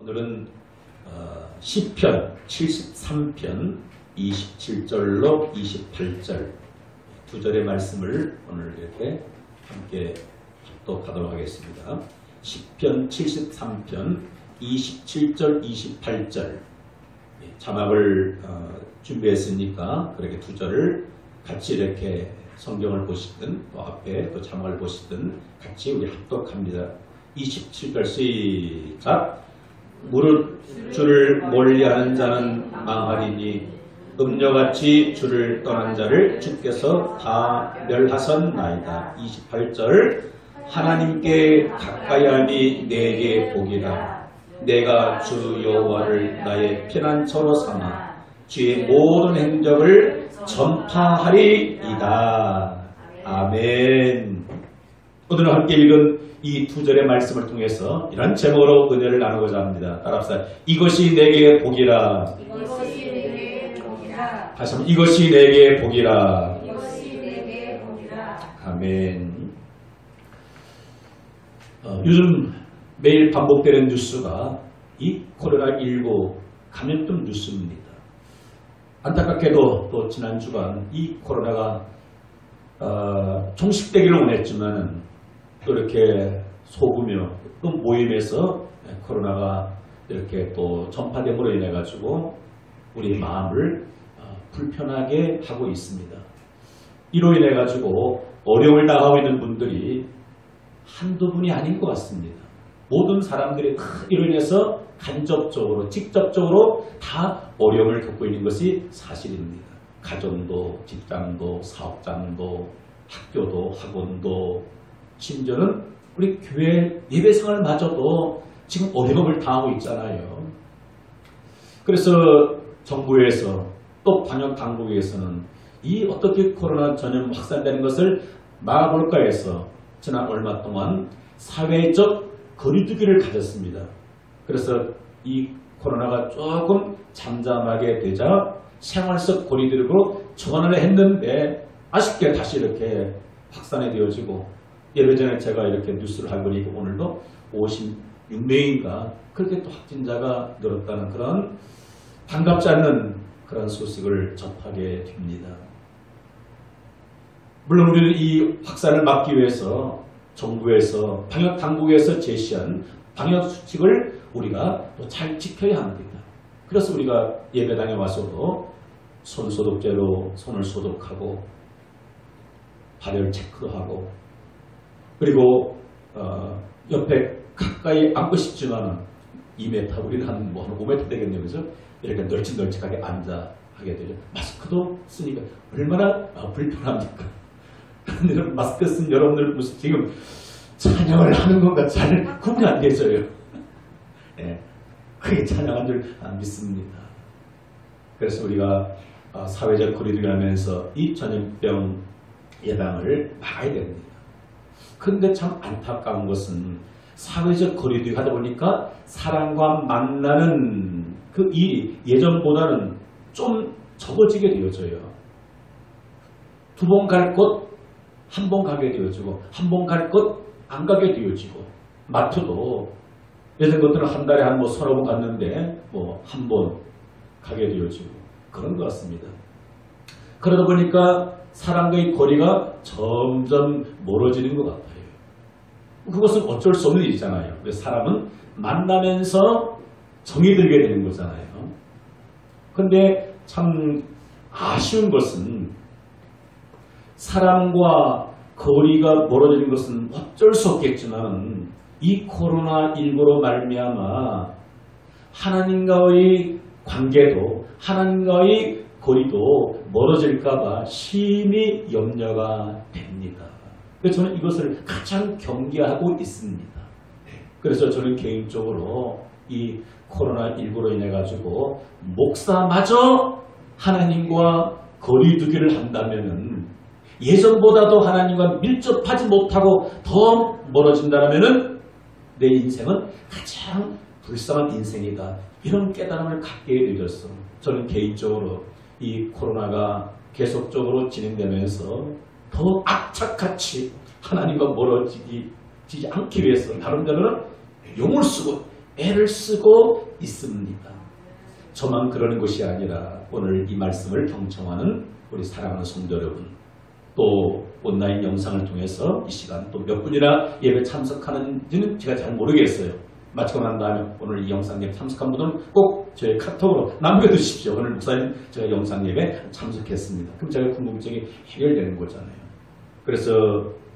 오늘은 시편 73편 27절로 28절 두 절의 말씀을 오늘 이렇게 함께 합독하도록 하겠습니다. 시편 73편 27절 28절 자막을 준비했으니까 그렇게 두 절을 같이 이렇게 성경을 보시든 또 앞에 또 자막을 보시든 같이 우리 합독합니다. 27절 시작. 무릇 주를 멀리하는 자는 망하리니 음녀같이 주를 떠난 자를 주께서 다 멸하셨나이다. 28절 하나님께 가까이함이 내게 복이라. 내가 주 여호와를 나의 피난처로 삼아 주의 모든 행적을 전파하리이다. 아멘. 오늘 함께 읽은 이 두 절의 말씀을 통해서 이런 제목으로 은혜를 나누고자 합니다. 따라합시다. 이것이 내게 복이라. 이것이 내게 복이라. 다시 한번 이것이 내게 복이라. 이것이 내게 복이라. 아멘. 요즘 매일 반복되는 뉴스가 이 코로나19 감염병 뉴스입니다. 안타깝게도 또 지난 주간 이 코로나가 종식되기를 원했지만 또 이렇게 소규모 또 모임에서 코로나가 이렇게 또 전파됨으로 인해 가지고 우리 마음을 불편하게 하고 있습니다. 이로 인해 가지고 어려움을 당하고 있는 분들이 한두 분이 아닌 것 같습니다. 모든 사람들이 이로 인해서 간접적으로 직접적으로 다 어려움을 겪고 있는 것이 사실입니다. 가정도 직장도 사업장도 학교도 학원도 심지어는 우리 교회 예배생활마저도 지금 어려움을 당하고 있잖아요. 그래서 정부에서 또 방역당국에서는 이 어떻게 코로나 전염 확산되는 것을 막아볼까 해서 지난 얼마 동안 사회적 거리두기를 가졌습니다. 그래서 이 코로나가 조금 잠잠하게 되자 생활 속 거리두기로 전환을 했는데 아쉽게 다시 이렇게 확산이 되어지고 예배 전에 제가 이렇게 뉴스를 하고 보니까 오늘도 56명인가 그렇게 또 확진자가 늘었다는 그런 반갑지 않는 그런 소식을 접하게 됩니다. 물론 우리는 이 확산을 막기 위해서 정부에서 방역당국에서 제시한 방역수칙을 우리가 또 잘 지켜야 합니다. 그래서 우리가 예배당에 와서도 손소독제로 손을 소독하고 발열 체크도 하고 그리고 옆에 가까이 앉고 싶지만 2m 우리는 한 5m 되겠네요. 그래서 이렇게 널찍널찍하게 앉아 하게 되죠. 마스크도 쓰니까 얼마나 불편합니까? 그런데 마스크 쓴 여러분들 무슨 지금 찬양을 하는 건가 잘 구분이 안 되져요. 네, 크게 찬양한 줄 안 믿습니다. 그래서 우리가 사회적 거리두기 하면서 이 전염병 예방을 막아야 됩니다. 그런데 참 안타까운 것은 사회적 거리두기 하다 보니까 사람과 만나는 그 일이 예전보다는 좀 적어지게 되어져요. 두 번 갈 곳 한 번 가게 되어지고 한 번 갈 곳 안 가게 되어지고 마트도 예전 것들은 한 달에 한 서너 번 갔는데 한 번 가게 되어지고 그런 것 같습니다. 그러다 보니까 사람과의 거리가 점점 멀어지는 것 같아요. 그것은 어쩔 수 없는 일이잖아요. 사람은 만나면서 정이 들게 되는 거잖아요. 그런데 참 아쉬운 것은 사람과 거리가 멀어지는 것은 어쩔 수 없겠지만 이 코로나19로 말미암아 하나님과의 관계도 하나님과의 거리도 멀어질까 봐 심히 염려가 됩니다. 그래서 저는 이것을 가장 경계하고 있습니다. 그래서 저는 개인적으로 이 코로나19로 인해 가지고 목사마저 하나님과 거리두기를 한다면은 예전보다도 하나님과 밀접하지 못하고 더 멀어진다면은 내 인생은 가장 불쌍한 인생이다. 이런 깨달음을 갖게 되었어. 저는 개인적으로 이 코로나가 계속적으로 진행되면서 더 악착같이 하나님과 멀어지지 않기 위해서 다른 데로는 용을 쓰고 애를 쓰고 있습니다. 저만 그러는 것이 아니라 오늘 이 말씀을 경청하는 우리 사랑하는 성도 여러분, 또 온라인 영상을 통해서 이 시간 또 몇 분이나 예배 참석하는지는 제가 잘 모르겠어요. 마치고 난 다음에 오늘 이 영상 예배 참석한 분들은 꼭 저희 카톡으로 남겨두십시오. 오늘 목사님 제가 영상 예배 참석했습니다. 그럼 제가 궁금증이 해결되는 거잖아요. 그래서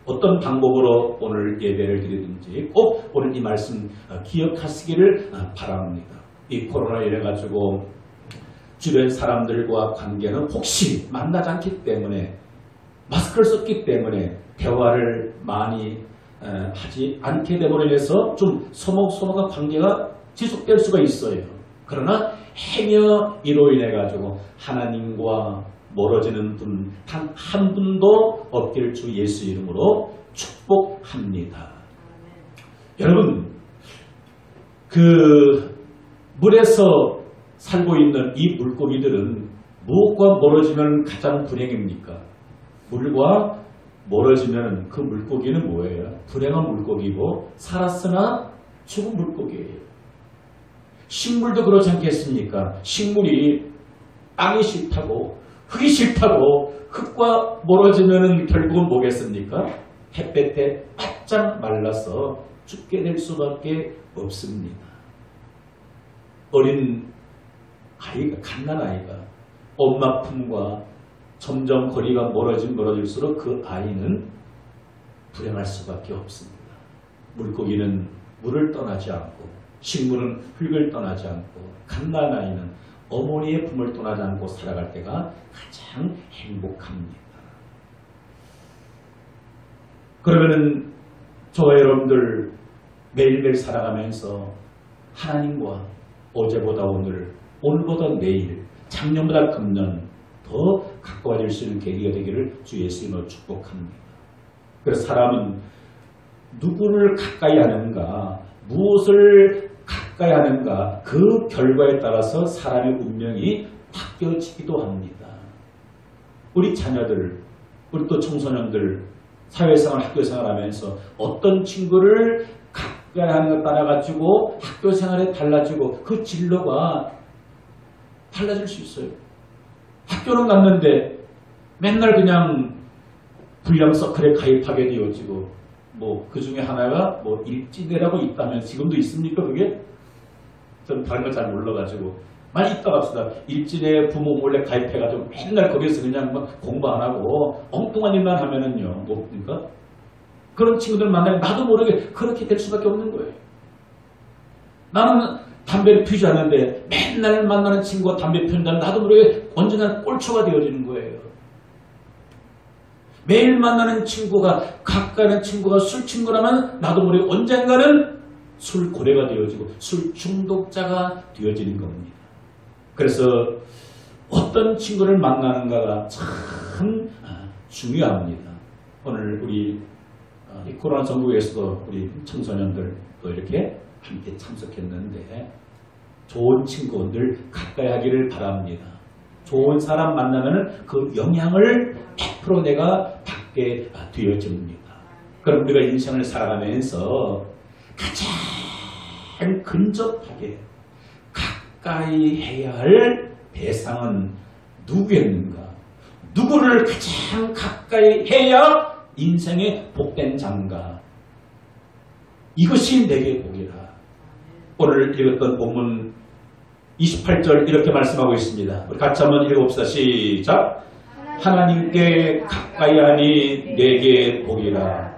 어떤 방법으로 오늘 예배를 드리든지 꼭 오늘 이 말씀 기억하시기를 바랍니다. 이 코로나 이래가지고 주변 사람들과 관계는 혹시 만나지 않기 때문에 마스크를 썼기 때문에 대화를 많이 하지 않게 됨으로 인해서 좀 서먹서먹한 관계가 지속될 수가 있어요. 그러나 행여 이로 인해 가지고 하나님과 멀어지는 분 단 한 분도 없길 주 예수 이름으로 축복합니다. 여러분, 그 물에서 살고 있는 이 물고기들은 무엇과 멀어지면 가장 불행입니까? 물과 멀어지면 그 물고기는 뭐예요? 불행한 물고기고 살았으나 죽은 물고기예요. 식물도 그렇지 않겠습니까? 식물이 땅이 싫다고 흙이 싫다고 흙과 멀어지면 결국은 뭐겠습니까? 햇볕에 바짝 말라서 죽게 될 수밖에 없습니다. 어린 아이가, 갓난아이가 엄마 품과 점점 거리가 멀어질수록 그 아이는 불행할 수밖에 없습니다. 물고기는 물을 떠나지 않고 식물은 흙을 떠나지 않고 갓난아이는 어머니의 품을 떠나지 않고 살아갈 때가 가장 행복합니다. 그러면은 저와 여러분들 매일매일 살아가면서 하나님과 어제보다 오늘, 오늘보다 내일, 작년보다 금년 더 가까워질 수 있는 계기가 되기를 주 예수님으로 축복합니다. 그래서 사람은 누구를 가까이 하는가, 무엇을 가까이 하는가, 그 결과에 따라서 사람의 운명이 바뀌어지기도 합니다. 우리 자녀들, 우리 또 청소년들, 사회생활, 학교생활 하면서 어떤 친구를 가까이 하는 것 따라가지고 학교생활에 달라지고 그 진로가 달라질 수 있어요. 학교는 갔는데 맨날 그냥 불량 서클에 가입하게 되어지고 뭐 그 중에 하나가 뭐 일지대라고 있다면 지금도 있습니까 그게? 전 다른 거 잘 몰라가지고 많이 있다 갑시다. 일지대 부모 몰래 가입해가지고 맨날 거기서 그냥 막 공부 안 하고 엉뚱한 일만 하면은요 뭡니까? 그런 친구들 만나면 나도 모르게 그렇게 될 수밖에 없는 거예요. 나는 담배를 피우지 않는데 맨날 만나는 친구가 담배 피운다면 나도 모르게 언젠가 꼴초가 되어지는 거예요. 매일 만나는 친구가 가까이는 친구가 술 친구라면 나도 모르게 언젠가는 술 고래가 되어지고 술 중독자가 되어지는 겁니다. 그래서 어떤 친구를 만나는가가 참 중요합니다. 오늘 우리 이 코로나 전국에서도 우리 청소년들 또 이렇게 함께 참석했는데 좋은 친구들 가까이 하기를 바랍니다. 좋은 사람 만나면 그 영향을 100% 내가 받게 되어집니다. 그럼 우리가 인생을 살아가면서 가장 근접하게 가까이 해야 할 대상은 누구였는가? 누구를 가장 가까이 해야 인생의 복된 장가? 이것이 내게 복이라. 오늘 읽었던 본문 28절 이렇게 말씀하고 있습니다. 우리 같이 한번 읽어봅시다. 시작. 하나님께 가까이 하니 내게 복이라.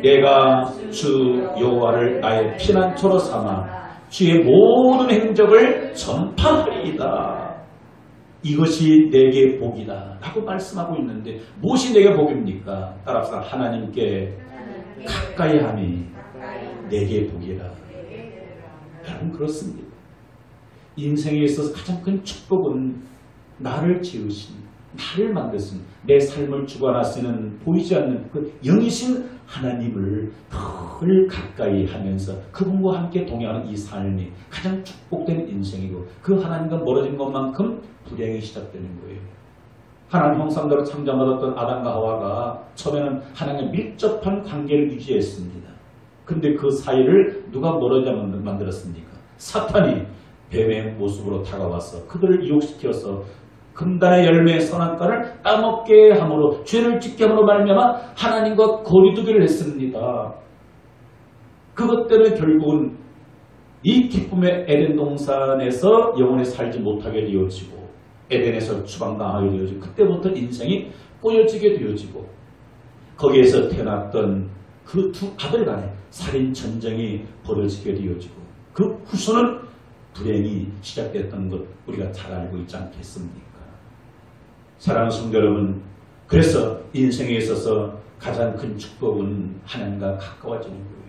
내가 주 여호와를 나의 피난처로 삼아 주의 모든 행적을 전파하리이다. 이것이 내게 복이다 라고 말씀하고 있는데 무엇이 내게 복입니까? 따라서 하나님께 가까이 하니 내게 복이라. 여러분 그렇습니다. 인생에 있어서 가장 큰 축복은 나를 지으신, 나를 만드신, 내 삶을 주관하시는 보이지 않는 그 영이신 하나님을 덜 가까이 하면서 그분과 함께 동행하는 이 삶이 가장 축복된 인생이고 그 하나님과 멀어진 것만큼 불행이 시작되는 거예요. 하나님 형상대로 창조받았던 아담과 하와가 처음에는 하나님과 밀접한 관계를 유지했습니다. 근데 그 사이를 누가 멀어져 만들었습니까? 사탄이 뱀의 모습으로 다가와서 그들을 유혹시켜서 금단의 열매의 선한 과를 따먹게 함으로 죄를 짓게 함으로 말미암아 하나님과 거리두기를 했습니다. 그것 때문에 결국은 이 기쁨의 에덴 동산에서 영원히 살지 못하게 되어지고 에덴에서 추방당하게 되어지고 그때부터 인생이 꼬여지게 되어지고 거기에서 태어났던 그 두 아들 간의 살인 전쟁이 벌어지게 되어지고 그 후손은 불행이 시작됐던 것 우리가 잘 알고 있지 않겠습니까? 사랑하는 성도 여러분, 그래서 인생에 있어서 가장 큰 축복은 하나님과 가까워지는 거예요.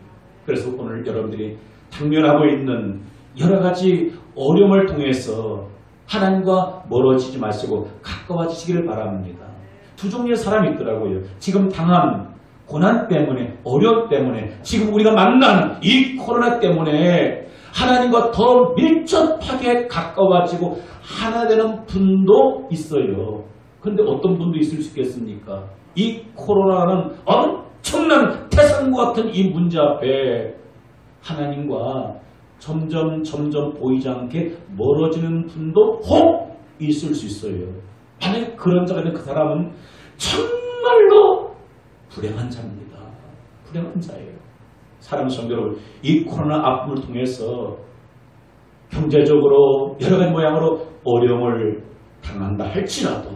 그래서 오늘 여러분들이 당면하고 있는 여러 가지 어려움을 통해서 하나님과 멀어지지 마시고 가까워지시기를 바랍니다. 두 종류의 사람이 있더라고요. 지금 당한 고난 때문에, 어려움 때문에, 지금 우리가 만나는 이 코로나 때문에 하나님과 더 밀접하게 가까워지고 하나 되는 분도 있어요. 그런데 어떤 분도 있을 수 있겠습니까? 이 코로나는 엄청난 태산과 같은 이 문제 앞에 하나님과 점점 보이지 않게 멀어지는 분도 혹 있을 수 있어요. 만약에 그런 자가 있는 그 사람은 정말로 불행한 자입니다. 불행한 자예요. 사랑하는 성도 여러분, 이 코로나 아픔을 통해서 경제적으로 여러 가지 모양으로 어려움을 당한다 할지라도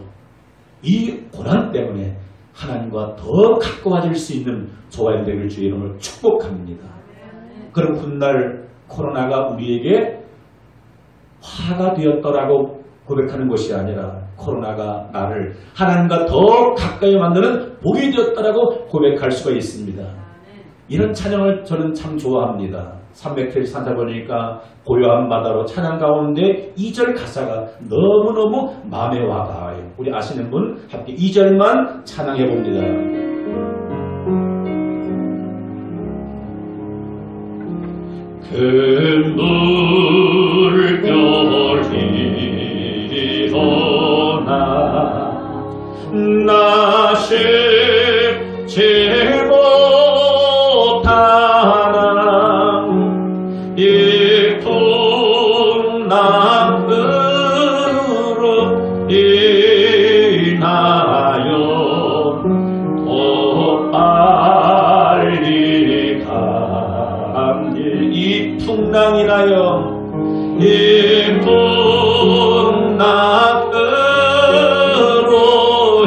이 고난 때문에 하나님과 더 가까워질 수 있는 저와 되길 주의 이름으로 축복합니다. 그런 훗날 코로나가 우리에게 화가 되었더라고 고백하는 것이 아니라 코로나가 나를 하나님과 더 가까이 만드는 복이 되었다라고 고백할 수가 있습니다. 이런 찬양을 저는 참 좋아합니다. 300회 산다 보니까 고요한 바다로 찬양 가운데 2절 가사가 너무너무 마음에 와닿아요. 우리 아시는 분 함께 2절만 찬양해 봅니다. 큰 물결이 일어나 나 쉽지 못하나 이 풍랑으로 인하여 더 빨리 가니 이 풍랑이라여 이 풍랑으로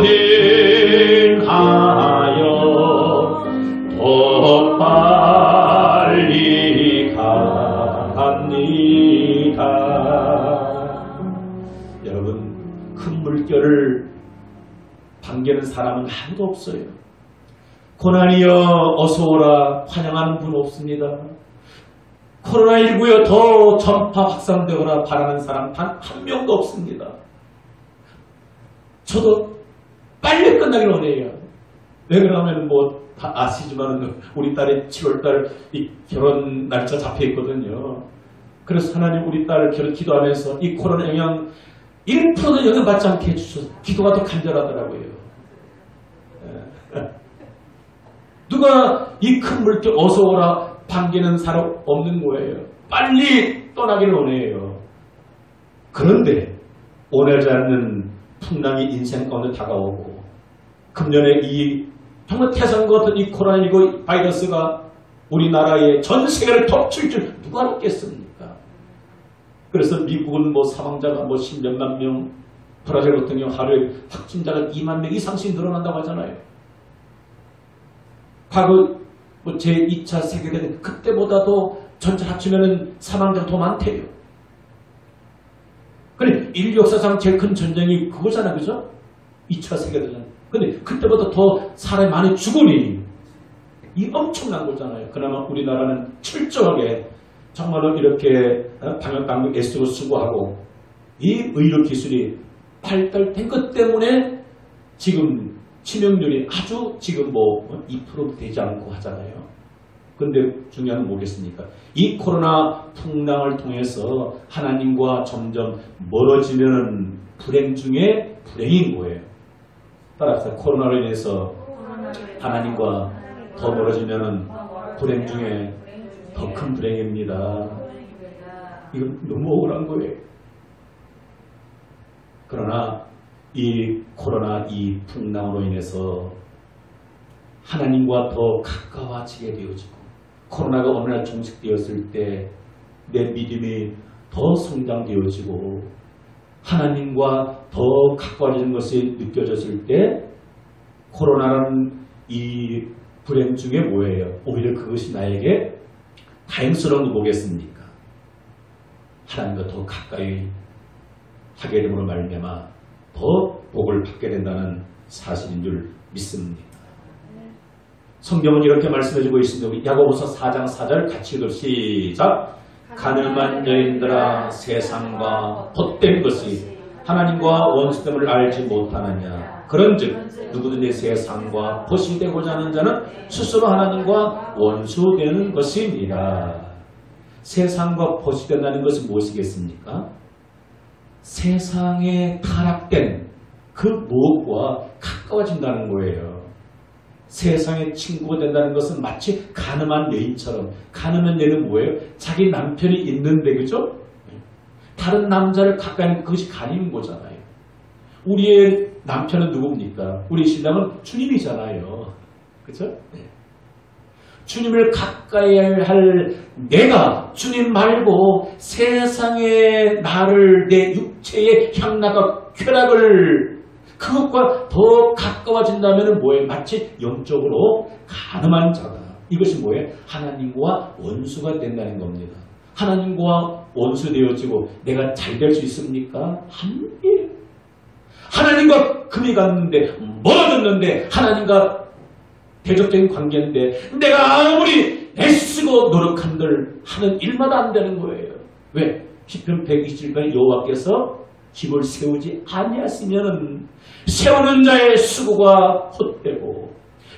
인하여 더 빨리 갑니다. 여러분, 큰 물결을 반기는 사람은 아무도 없어요. 고난이여 어서오라 환영하는 분 없습니다. 코로나19여 더 전파 확산되거나 바라는 사람 단 한 명도 없습니다. 저도 빨리 끝나길 원해요. 왜 그러냐면 뭐 다 아시지만 우리 딸이 7월달 이 결혼 날짜 잡혀 있거든요. 그래서 하나님 우리 딸 결혼 기도하면서 이 코로나 영향 1%도 영향받지 않게 해주셔서 기도가 더 간절하더라고요. 누가 이 큰 물결 어서 오라 반기는 사람 없는 거예요. 빨리 떠나기를 원해요. 그런데 원하지 않는 풍랑이 인생 가운데 다가오고 금년에 이 정말 태산과 같은 이 코로나19 바이러스가 우리나라의 전 세계를 덮칠 줄 누가 알았겠습니까? 그래서 미국은 뭐 사망자가 뭐 10몇만 명, 브라질 같은 경우 하루에 확진자가 2만 명 이상씩 늘어난다고 하잖아요. 과거 뭐 제2차 세계대전 그때보다도 전체 합치면 사망자가 더 많대요. 그래 인류 역사상 제일 큰 전쟁이 그거잖아, 그죠? 2차 세계대전. 근데 그때보다 더 사람이 많이 죽으니 이 엄청난 거잖아요. 그나마 우리나라는 철저하게 정말로 이렇게 방역당국 애쓰고 수고하고 이 의료 기술이 발달된 것 때문에 지금 치명률이 아주 지금 뭐 2% 되지 않고 하잖아요. 근데 중요한 건 뭐겠습니까? 이 코로나 풍랑을 통해서 하나님과 점점 멀어지는 불행 중에 불행인 거예요. 따라서 코로나로 인해서 하나님과 더 멀어지면 불행 중에 더 큰 불행입니다. 이건 너무 억울한 거예요. 그러나 이 코로나 이 풍랑으로 인해서 하나님과 더 가까워지게 되어지고 코로나가 어느 날 종식되었을 때 내 믿음이 더 성장되어지고 하나님과 더 가까워지는 것이 느껴졌을 때 코로나라는 이 불행 중에 뭐예요? 오히려 그것이 나에게 다행스러운 거 보겠습니까? 하나님과 더 가까이 하게 됨으로 말미암아 더 복을 받게 된다는 사실인 줄 믿습니다. 성경은 이렇게 말씀해주고 있습니다. 우리 야고보서 4장 4절 같이 읽어 시작. 가늠한 여인들아 세상과 헛된 것이 하나님과 원수됨을 알지 못하느냐. 그런즉 누구든지 세상과 벗이 되고자 하는 자는 스스로 하나님과 원수되는 것입니다. 세상과 벗이 된다는 것은 무엇이겠습니까? 세상에 타락된 그 무엇과 가까워진다는 거예요. 세상의 친구가 된다는 것은 마치 가늠한 여인처럼, 가늠한 여인은 뭐예요? 자기 남편이 있는데, 그죠? 다른 남자를 가까이 하는 그것이 가리는 거잖아요. 우리의 남편은 누굽니까? 우리 신랑은 주님이잖아요. 그죠? 주님을 가까이 할 내가 주님 말고 세상에 나를 내 육체의 향락과 쾌락을 그것과 더 가까워진다면 뭐예요? 마치 영적으로 가늠한 자다. 이것이 뭐예요? 하나님과 원수가 된다는 겁니다. 하나님과 원수 되어지고 내가 잘 될 수 있습니까? 아니에요. 하나님과 금이 갔는데 멀어졌는데 하나님과 대적적인 관계인데 내가 아무리 애쓰고 노력한들 하는 일마다 안 되는 거예요. 왜? 시편 127편에 여호와께서 집을 세우지 아니하시면 세우는 자의 수고가 헛되고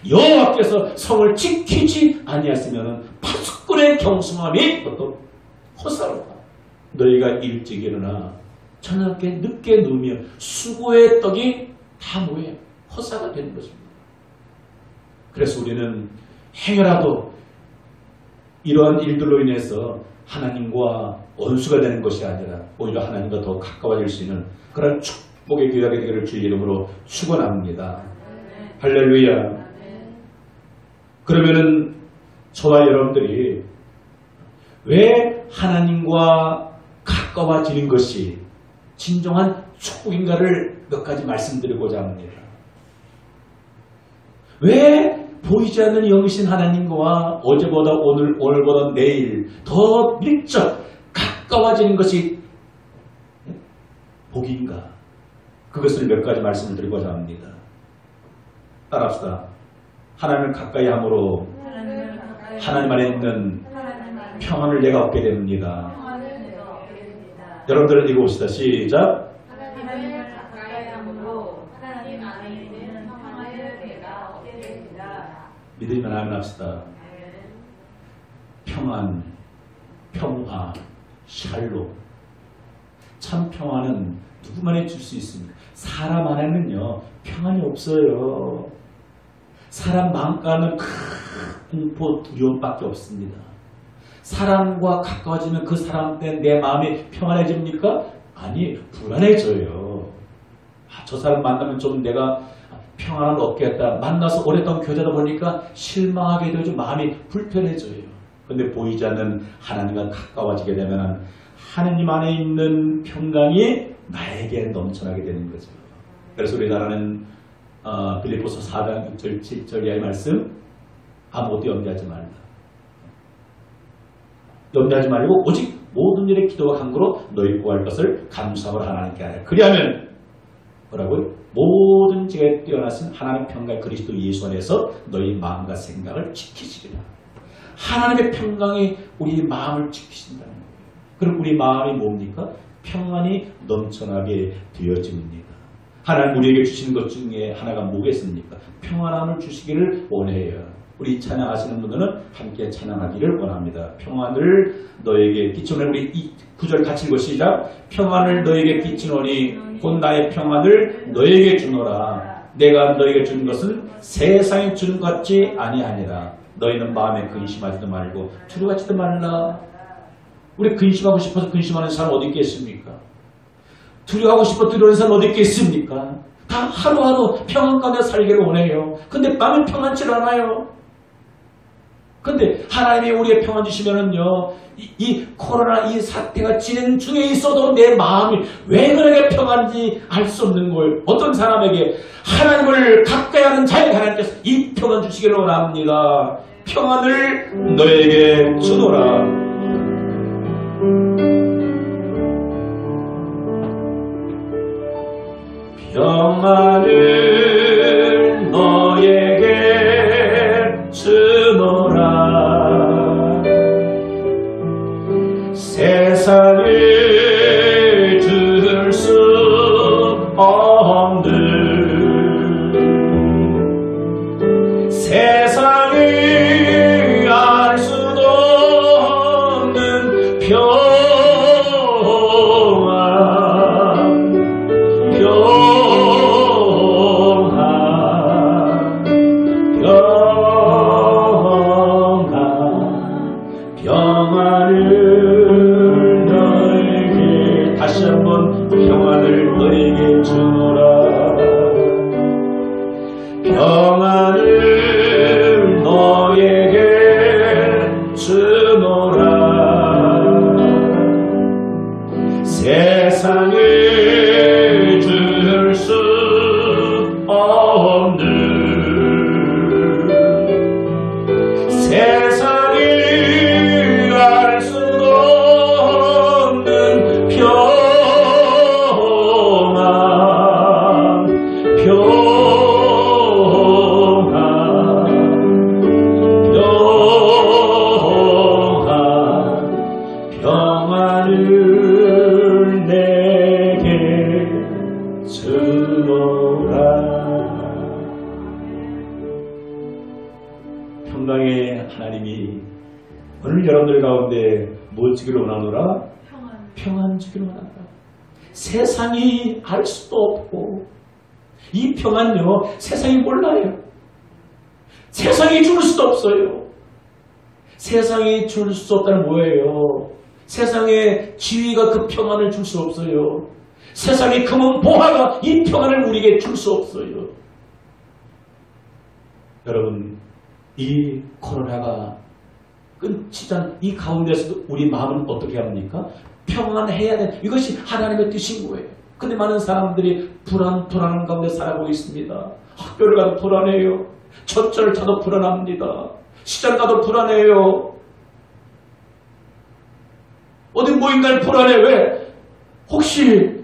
여호와께서 성을 지키지 아니하시면 파수꾼의 경성함이 어떤 헛살다. 너희가 일찍 일어나 저녁에 늦게 누우며 수고의 떡이 다 뭐예요? 헛사가 되는 것입니다. 그래서 우리는 행여라도 이러한 일들로 인해서 하나님과 원수가 되는 것이 아니라 오히려 하나님과 더 가까워질 수 있는 그런 축복의 교회가 되기를 주의 이름으로 축원합니다. 할렐루야. 그러면은 저와 여러분들이 왜 하나님과 가까워지는 것이 진정한 축복인가를 몇 가지 말씀드리고자 합니다. 왜 보이지 않는 영이신 하나님과 어제보다 오늘, 오늘보다 내일 더 밀접 가까워지는 것이 복인가? 그것을 몇 가지 말씀을 드리고자 합니다. 따라합시다. 하나님을 가까이 함으로 하나님 안에 있는 평안을 내가 얻게 됩니다. 여러분들은 읽어봅시다. 시작. 하나님을 가까이 함으로 하나님 안에 있는 평안을 내가 얻게 됩니다. 믿으면 아멘 합시다. 평안, 평화, 샬롬. 참 평화는 누구만에 줄 수 있습니까? 사람 안에는요 평안이 없어요. 사람 마음가는 큰 공포, 두려움밖에 없습니다. 사람과 가까워지면 그 사람 때문에 내 마음이 평안해집니까? 아니, 불안해져요. 저 사람 만나면 좀 내가 평안을 얻겠다. 만나서 오랫동안 교제하다 보니까 실망하게 되죠. 마음이 불편해져요. 그런데 보이지 않는 하나님과 가까워지게 되면 하나님 안에 있는 평강이 나에게 넘쳐나게 되는 거죠. 그래서 우리나라는 빌립보서 4장 6절 7절 이하의 말씀 아무것도 염려하지 말라. 염려하지 말고 오직 모든 일에 기도와 간구로 너희 구할 것을 감사함으로 하나님께 하라. 그리하면 뭐라고요? 모든 지혜에 뛰어나신 하나님 평강 그리스도 예수 안에서 너희 마음과 생각을 지키시리라. 하나님의 평강이 우리 마음을 지키신다는 거예요. 그럼 우리 마음이 뭡니까? 평안이 넘쳐나게 되어집니다. 하나님 우리에게 주시는 것 중에 하나가 뭐겠습니까? 평안함을 주시기를 원해요. 우리 찬양하시는 분들은 함께 찬양하기를 원합니다. 평안을 너에게 끼치노니 우리 이 구절 같이 읽어 시작. 평안을 너에게 끼치노니 곧 나의 평안을 너에게 주노라. 내가 너에게 주는 것은 세상에 주는 것 같지 아니하니라. 너희는 마음에 근심하지도 말고 두려워하지도 말라. 우리 근심하고 싶어서 근심하는 사람 어디 있겠습니까? 두려워하고 싶어 두려워하는 사람 어디 있겠습니까? 다 하루하루 평안 가운데 살기를 원해요. 근데 마음이 평안치 않아요. 근데 하나님이 우리의 평안 주시면은요, 이 코로나 이 사태가 진행 중에 있어도 내 마음이 왜 그렇게 평안인지 알 수 없는 거예요. 어떤 사람에게 하나님을 가까이 하는 자에게 하나님께서 이 평안 주시기를 원합니다. 평안을 너에게 주노라. 평안을 너에게 주노라. 세상을 줄 수 없는 세상을 알 수도 없는 평안을 너에게 다시 한번 평안을 너에게 주노라. 평안을 너에게 주노라. 세상을 줄 수 없는 세상을 알 수도 없는 평안을 내게 주노라. 평강의 하나님이 오늘 여러분들 가운데 뭘 주기를 원하노라? 평안 주기를 원한다. 세상이 알 수도 없고 이 평안요 세상이 몰라요. 세상이 줄 수도 없어요. 세상이 줄 수 없다는 뭐예요? 세상의 지위가 그 평안을 줄 수 없어요. 세상의 금은 보화가 이 평안을 우리에게 줄 수 없어요. 여러분, 이 코로나가 끊치지 이 가운데서도 우리 마음은 어떻게 합니까? 평안해야 돼. 이것이 하나님의 뜻인 거예요. 근데 많은 사람들이 불안한 가운데 살아가고 있습니다. 학교를 가도 불안해요. 첫째를 타도 불안합니다. 시장 가도 불안해요. 어디 모임날 불안해. 왜? 혹시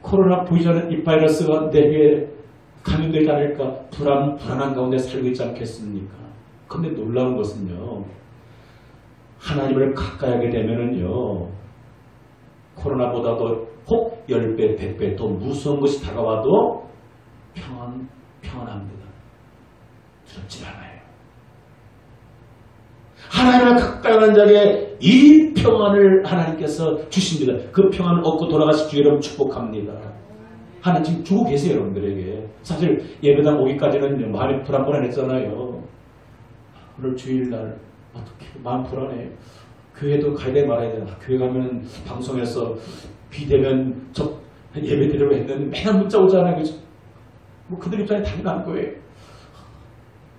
코로나 보이자는 이 바이러스가 내게 감염되지 않을까 불안한 가운데 살고 있지 않겠습니까? 근데 놀라운 것은요, 하나님을 가까이 하게 되면은요, 코로나보다도 혹 10배, 100배 더 무서운 것이 다가와도 평안합니다. 두렵지 않아요. 하나님을 가까이 하는 자에게 이 평안을 하나님께서 주십니다. 그 평안을 얻고 돌아가실 주 여러분 축복합니다. 하나님 지금 주고 계세요, 여러분들에게. 사실 예배당 오기까지는 마음이 불안했잖아요. 오늘 주일날 어떻게 마음 불안해. 교회도 가야 돼 말아야 되나. 교회 가면 방송에서 비대면 예배 드리려고 했는데 맨날 문자 오잖아요. 그죠? 뭐 그들 입장에 당연한 거예요.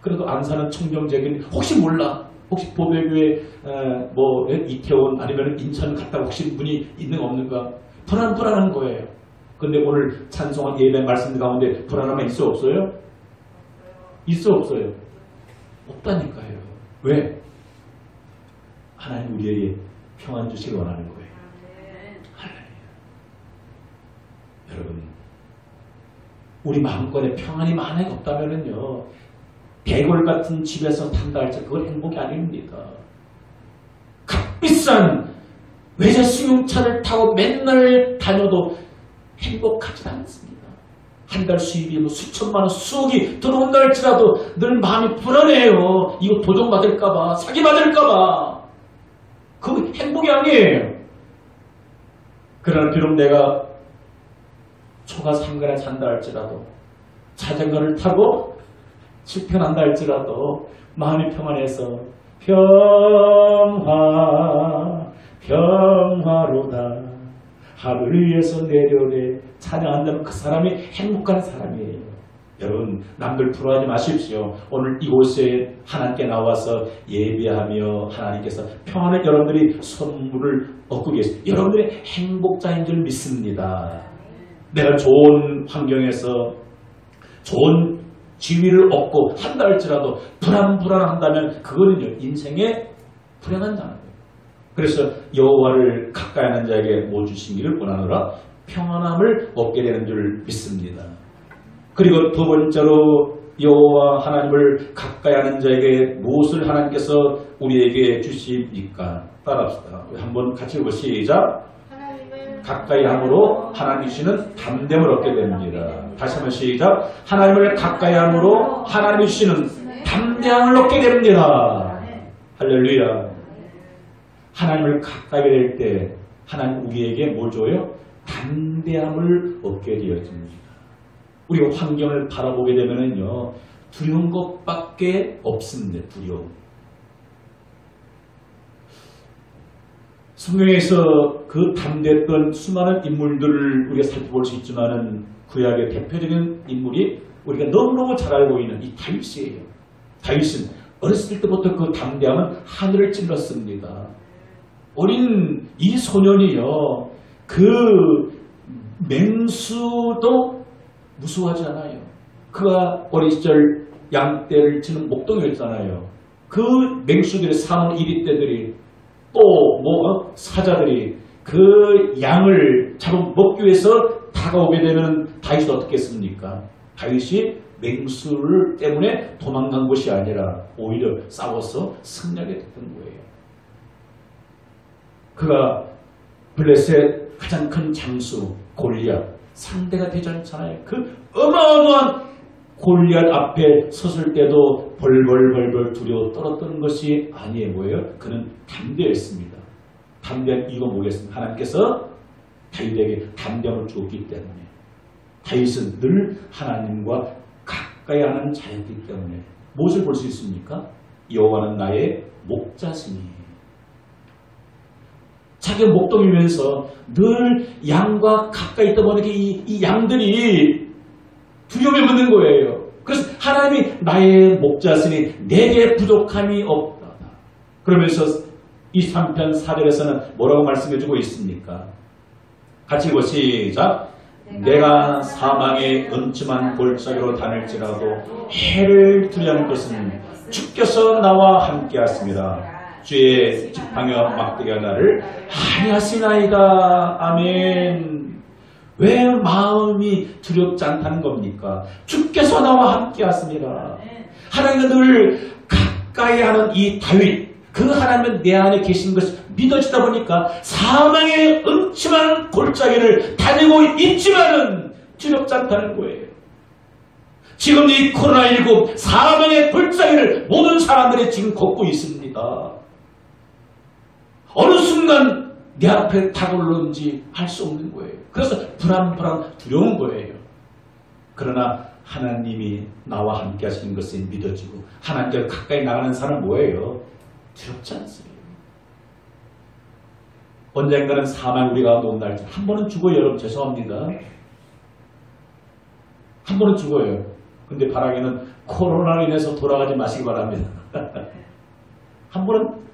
그래도 안 사는 청정제긴 혹시 몰라. 혹시 보배교회 뭐 이태원 아니면 인천 갔다 혹시 문이 있는 없는가 불안한 거예요. 근데 오늘 찬송한 예배 말씀 가운데 불안함이 있어 없어요? 있어 없어요? 없다니까요. 왜? 하나님 우리에게 평안 주시길 원하는 거예요. 하나님. 여러분, 우리 마음권에 평안이 만약에 없다면은요, 대골 같은 집에서 산다 할지 그건 행복이 아닙니다. 값비싼 외제 승용차를 타고 맨날 다녀도 행복하지 않습니다. 한 달 수입이 뭐 수천만 원, 수억이 들어온다 할지라도 늘 마음이 불안해요. 이거 도전받을까봐, 사기받을까봐. 그거 행복이 아니에요. 그러나 비록 내가 초가 3간에 산다 할지라도 자전거를 타고 실패한다 할지라도 마음이 평안해서 평화 평화로다. 하늘에서 내려오네. 찬양한다면 그 사람이 행복한 사람이에요. 여러분, 남들 부러워하지 마십시오. 오늘 이곳에 하나님께 나와서 예배하며 하나님께서 평안을 여러분들이 선물을 얻고 계세요. 여러분들의 행복자인 줄 믿습니다. 내가 좋은 환경에서 좋은 지위를 얻고 한다 할지라도 불안한다면 그거는요, 인생의 불행한 자는 거예요. 그래서 여호와를 가까이 하는 자에게 뭐 주시기를 원하노라? 평안함을 얻게 되는 줄 믿습니다. 그리고 두 번째로 여호와 하나님을 가까이 하는 자에게 무엇을 하나님께서 우리에게 주십니까? 따라합시다. 한번 같이 읽어 시작. 가까이 함으로 하나님 주시는 담대함을 얻게 됩니다. 다시 한번 시작. 하나님을 가까이 함으로 하나님 주시는 담대함을 얻게 됩니다. 할렐루야. 하나님을 가까이 될 때 하나님 우리에게 뭘 줘요? 담대함을 얻게 되어집니다. 우리가 환경을 바라보게 되면요, 두려운 것밖에 없습니다. 두려움. 성경에서 그 담대했던 수많은 인물들을 우리가 살펴볼 수 있지만은 구약의 대표적인 인물이 우리가 너무너무 잘 알고 있는 이 다윗이에요. 다윗은 어렸을 때부터 그 담대함은 하늘을 찔렀습니다. 어린 이 소년이요, 그 맹수도 무서워하지 않아요. 그가 어린 시절 양떼를 치는 목동이었잖아요. 그 맹수들의 사문 1위 떼들이 또 사자들이 그 양을 잡아 먹기 위해서 다가오게 되면 다윗이 어떻게 했습니까? 다윗이 맹수를 때문에 도망간 것이 아니라 오히려 싸워서 승리하게 됐던 거예요. 그가 블레셋 가장 큰 장수 골리앗 상대가 되지 않잖아요. 그 어마어마한 골리앗 앞에 섰을 때도 벌벌 두려워 떨었던 것이 아니에요. 뭐예요? 그는 담대했습니다. 담대한 이유가 뭐겠습니까? 하나님께서 다윗에게 담대함을 주었기 때문에, 다윗은 늘 하나님과 가까이 하는 자였기 때문에 무엇을 볼 수 있습니까? 여호와는 나의 목자시니, 자기가 목동이면서 늘 양과 가까이 있다 보니까 이 양들이 두려움에 묻는 거예요. 그래서 하나님이 나의 목자시니 내게 부족함이 없다. 그러면서 이 3편 4절에서는 뭐라고 말씀해주고 있습니까? 같이 읽어 시작. 내가 사망의 음침한 골짜기로 다닐지라도 해를 두려운 것은 주께서 나와 함께 하십니다. 주의 지팡이와 막대기가 나를 안위하시나이다. 아멘. 왜 마음이 두렵지 않다는 겁니까? 주께서 나와 함께 하십니다. 하나님은 늘 가까이 하는 이 다윗, 그 하나님은 내 안에 계신 것이 믿어지다 보니까 사망의 음침한 골짜기를 다니고 있지만은 두렵지 않다는 거예요. 지금 이 코로나19 사망의 골짜기를 모든 사람들이 지금 걷고 있습니다. 어느 순간 내 앞에 다가올는지 알 수 없는 거예요. 그래서 불안 두려운 거예요. 그러나 하나님이 나와 함께 하시는 것이 믿어지고 하나님께 가까이 나가는 사람은 뭐예요? 두렵지 않습니다. 언젠가는 사망 우리 가운데 온다 할지 한 번은 죽어요. 여러분 죄송합니다. 한 번은 죽어요. 근데 바라기는 코로나로 인해서 돌아가지 마시기 바랍니다. 한 번은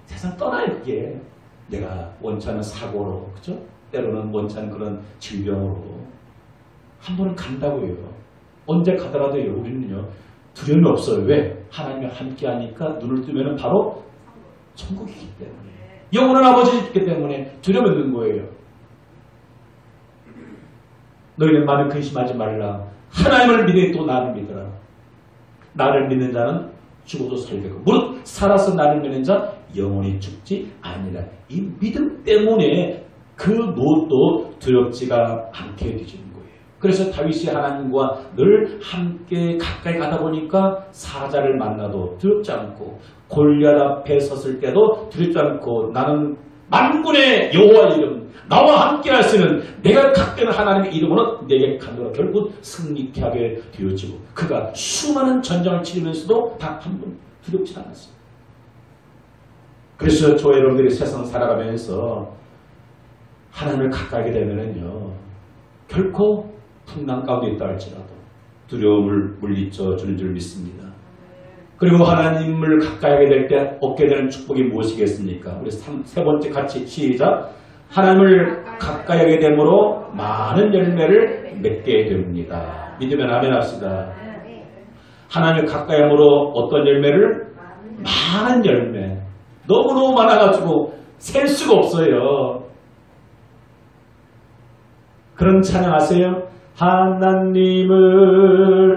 세상 떠나요. 그게 내가 원치 않은 사고로, 그죠? 때로는 원치 않은 그런 질병으로 한 번은 간다고요. 언제 가더라도요, 우리는요 두려움이 없어요. 왜? 하나님이 함께 하니까 눈을 뜨면 바로 천국이기 때문에, 영원한 아버지가 있기 때문에 두려움 없는 거예요. 너희는 마음에 근심하지 말라. 하나님을 믿으니 또 나를 믿으라. 나를 믿는 자는 죽어도 살겠고 무릇 살아서 나를 믿는 자 영원히 죽지 아니라. 이 믿음 때문에 그 무엇도 두렵지가 않게 되는 거예요. 그래서 다윗이 하나님과 늘 함께 가까이 가다 보니까 사자를 만나도 두렵지 않고 골리앗 앞에 섰을 때도 두렵지 않고 나는 만군의 여호와 이름 나와 함께 하시는 내가 가까이 하나님의 이름으로 내게 가노라. 결국 승리케 하게 되어지고 그가 수많은 전쟁을 치르면서도 단 한 번 두렵지 않았어요. 그래서 저와 여러분들이 세상 살아가면서 하나님을 가까이 되면은요, 결코 풍랑 가운데 있다 할지라도 두려움을 물리쳐 주는 줄 믿습니다. 그리고 하나님을 가까이 하게 될 때 얻게 되는 축복이 무엇이겠습니까? 우리 세 번째 같이 시작. 하나님을 가까이 하게 되므로 많은 열매를 맺게 됩니다. 믿으면 아멘 합시다. 하나님을 가까이 함으로 어떤 열매를? 많은 열매. 너무너무 많아가지고 셀 수가 없어요. 그런 찬양 아세요? 하나님을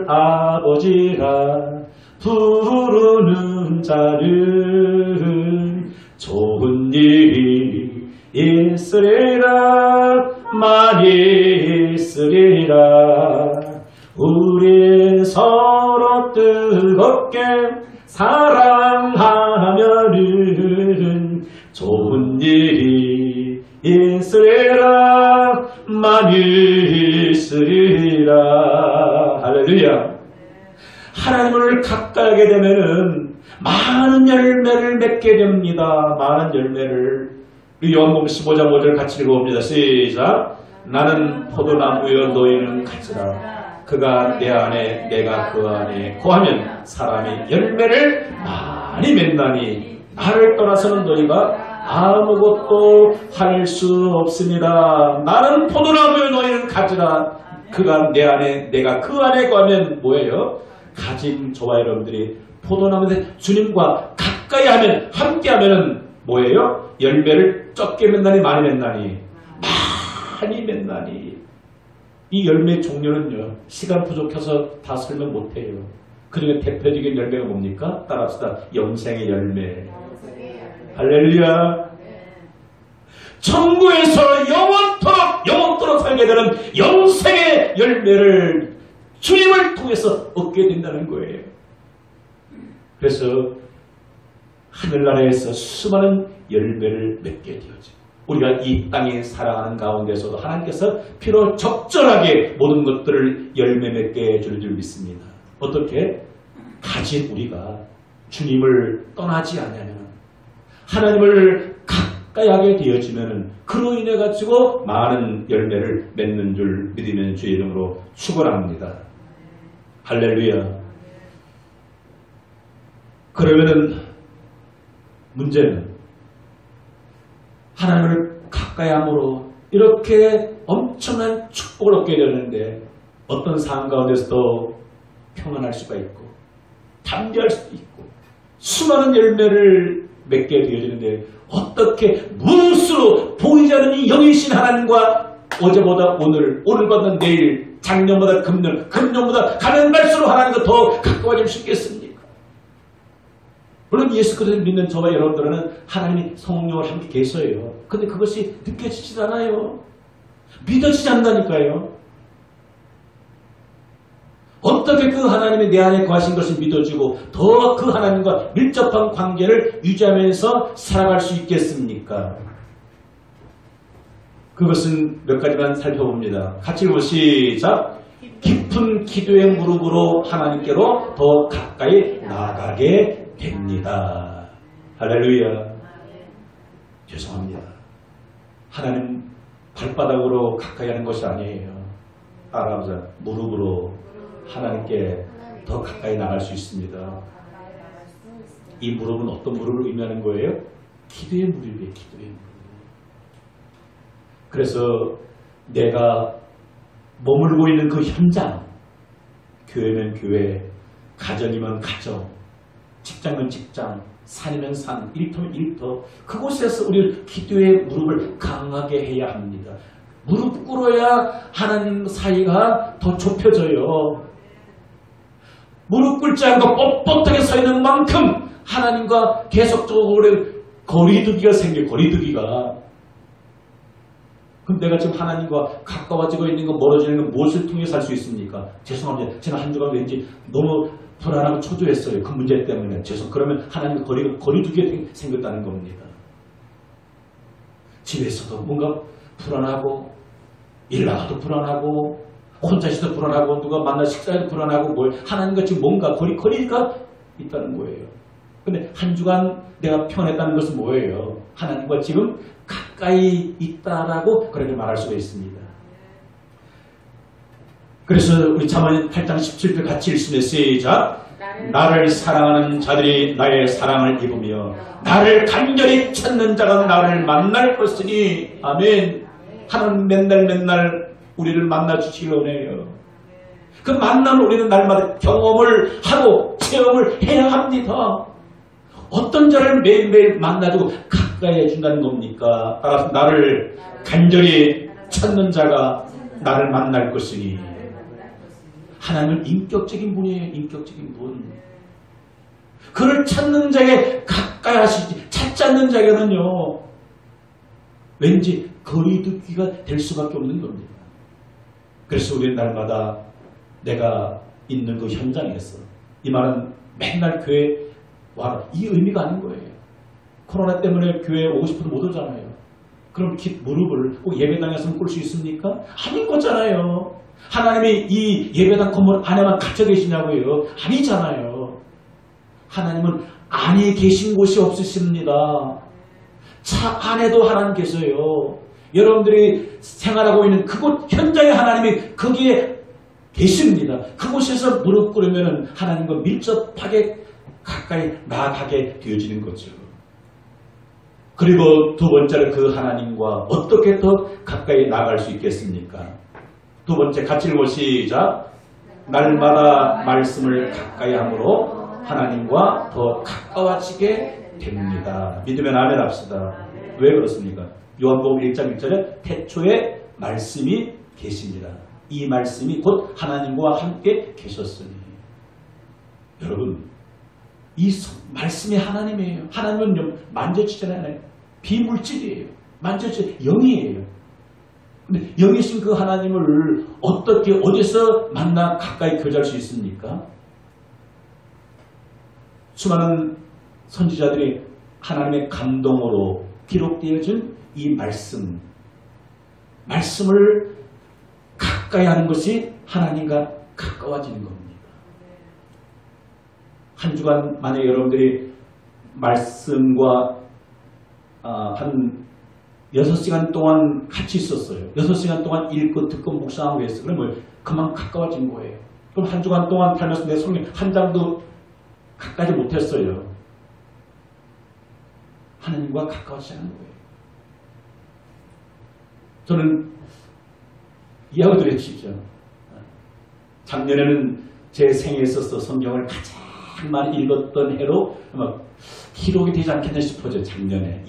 아버지라 부르는 자는 좋은 일이 있으리라 많이 있으리라. 우린 서로 뜨겁게 사랑하면은 좋은 일이 있으리라 많이 있으리라. 할렐루야. 하나님을 가까이 하게 되면은 많은 열매를 맺게 됩니다. 많은 열매를. 우리 요한복음 15장 5절 같이 읽어봅니다. 시작. 나는 포도나무여 너희는 가지라. 그가 내 안에 내가 그 안에 거하면 사람이 열매를 많이 맺나니 나를 떠나서는 너희가 아무것도 할 수 없습니다. 나는 포도나무여 너희는 가지라. 그가 내 안에 내가 그 안에 거하면 뭐예요? 가진 저와 여러분들이 포도나무에 주님과 가까이 하면 함께 하면은 뭐예요? 열매를 적게 맺나니 많이 맺나니 많이 맺나니. 이 열매 종류는요, 시간 부족해서 다 설명 못해요. 그중에 대표적인 열매가 뭡니까? 따라합시다. 영생의 열매. 할렐루야. 천국에서 영원토록 살게 되는 영생의 열매를 주님을 통해서 얻게 된다는 거예요. 그래서 하늘나라에서 수많은 열매를 맺게 되어져. 우리가 이 땅에 살아가는 가운데서도 하나님께서 필요 적절하게 모든 것들을 열매 맺게 해줄 줄 믿습니다. 어떻게? 가진 우리가 주님을 떠나지 않으면, 하나님을 가까이 하게 되어지면 그로 인해 가지고 많은 열매를 맺는 줄 믿으면 주의 이름으로 축원합니다. 할렐루야. 그러면은 문제는 하나님을 가까이 함으로 이렇게 엄청난 축복을 얻게 되는데 어떤 삶 가운데서도 평안할 수가 있고 담대할 수도 있고 수많은 열매를 맺게 되어지는데 어떻게 무엇으로 보이지 않는 이 영이신 하나님과 어제보다 오늘, 오늘보다 내일, 작년보다 금년, 금년보다 가면 갈수록 하나님과 더 가까워질 수 있겠습니까? 물론 예수 그리스도를 믿는 저와 여러분들은 하나님이 성령을 함께 계셔요. 근데 그것이 느껴지지 않아요. 믿어지지 않는다니까요. 어떻게 그 하나님이 내 안에 거하신 것을 믿어지고 더 그 하나님과 밀접한 관계를 유지하면서 살아갈 수 있겠습니까? 그것은 몇 가지만 살펴봅니다. 같이 시작. 깊은 기도의 무릎으로 하나님께로 더 가까이 나아가게 됩니다. 할렐루야. 죄송합니다. 하나님 발바닥으로 가까이 하는 것이 아니에요. 따라하자. 무릎으로 하나님께 더 가까이 나갈 수 있습니다. 이 무릎은 어떤 무릎을 의미하는 거예요? 기도의 무릎이에요. 기도의 무릎. 그래서 내가 머물고 있는 그 현장, 교회면 교회, 가정이면 가정, 직장이면 직장, 산이면 산, 일터면 일터, 그곳에서 우리 기도의 무릎을 강하게 해야 합니다. 무릎 꿇어야 하나님 사이가 더 좁혀져요. 무릎 꿇지 않고 뻣뻣하게 서 있는 만큼 하나님과 계속적으로 거리두기가 생겨요. 거리두기가. 그럼 내가 지금 하나님과 가까워지고 있는 거, 멀어지는 건 무엇을 통해서 할 수 있습니까? 죄송합니다. 지난 한 주간 왠지 너무 불안하고 초조했어요. 그 문제 때문에. 그러면 하나님과 거리두기가 생겼다는 겁니다. 집에서도 뭔가 불안하고, 일 나가도 불안하고, 혼자 있어도 불안하고, 누가 만나 식사해도 불안하고, 하나님과 지금 뭔가 거리가 있다는 거예요. 근데 한 주간 내가 평안했다는 것은 뭐예요? 하나님과 지금 가까이 있다라고 그렇게 말할 수가 있습니다. 그래서 우리 잠언 8장 17절 같이 읽으면 시작. 나를 사랑하는 자들이 나의 사랑을 입으며 나를 간절히 찾는 자가 나를 만날 것이니 아멘. 하나님 맨날 우리를 만나 주시기 원해요. 그 만나는 우리는 날마다 경험을 하고 체험을 해야 합니다. 어떤 자를 매일매일 만나주고 가까이 해준다는 겁니까? 따라서 나를 간절히 찾는 자가 나를 만날 것이니. 하나님은 인격적인 분이에요. 인격적인 분. 그를 찾는 자에게 가까이 하시지, 찾지 않는 자에게는요 왠지 거리두기가 될 수밖에 없는 겁니다. 그래서 우리는 날마다 내가 있는 그 현장에서, 이 말은 맨날 교회 와라, 이 의미가 아닌 거예요. 코로나 때문에 교회에 오고 싶어도 못 오잖아요. 그럼 무릎을 꼭 예배당에서만 꿇을 수 있습니까? 아닌 거잖아요. 하나님이 이 예배당 건물 안에만 갇혀 계시냐고요? 아니잖아요. 하나님은 안에 계신 곳이 없으십니다. 차 안에도 하나님 계세요. 여러분들이 생활하고 있는 그곳 현장에 하나님이 거기에 계십니다. 그곳에서 무릎 꿇으면 하나님과 밀접하게 가까이 나아가게 되어지는 거죠. 그리고 두 번째로 그 하나님과 어떻게 더 가까이 나아갈 수 있겠습니까? 두 번째 같이 읽어 시작. 날마다 말씀을 가까이 함으로 하나님과 더 가까워지게 됩니다. 믿으면 아멘 합시다. 왜 그렇습니까? 요한복음 1장 1절에 태초에 말씀이 계십니다. 이 말씀이 곧 하나님과 함께 계셨으니. 여러분, 이 말씀이 하나님이에요. 하나님은 만져지지 않아요. 비물질이에요. 만져지지 영이에요. 근데 영이신 그 하나님을 어떻게 어디서 만나 가까이 교제할 수 있습니까? 수많은 선지자들이 하나님의 감동으로 기록되어진 이 말씀을 가까이 하는 것이 하나님과 가까워지는 겁니다. 한 주간 만약에 여러분들이 말씀과 한 6시간 동안 같이 있었어요. 6시간 동안 읽고 듣고 묵상하고 했어요. 그러면 그만 가까워진 거예요. 그럼 한 주간 동안 살면서 내 성경 한 장도 가까이 못했어요. 하나님과 가까워지는 거예요. 저는 이야기 드렸죠. 작년에는 제 생에 있어서 성경을 가장 많이 읽었던 해로 기록이 되지 않겠나 싶어요. 작년에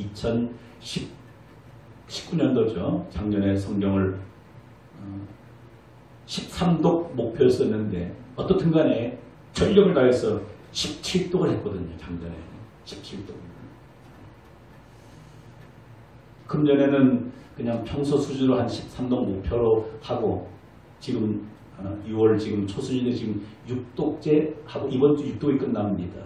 2019년도죠. 작년에 성경을 13독 목표였었는데 어떻든 간에 전력을 다해서 17독을 했거든요. 작년에 17독. 금년에는 그냥 평소 수준으로 한 13독 목표로 하고 지금 6월 지금 초수준에 지금 6독째 하고 이번 주 6독이 끝납니다.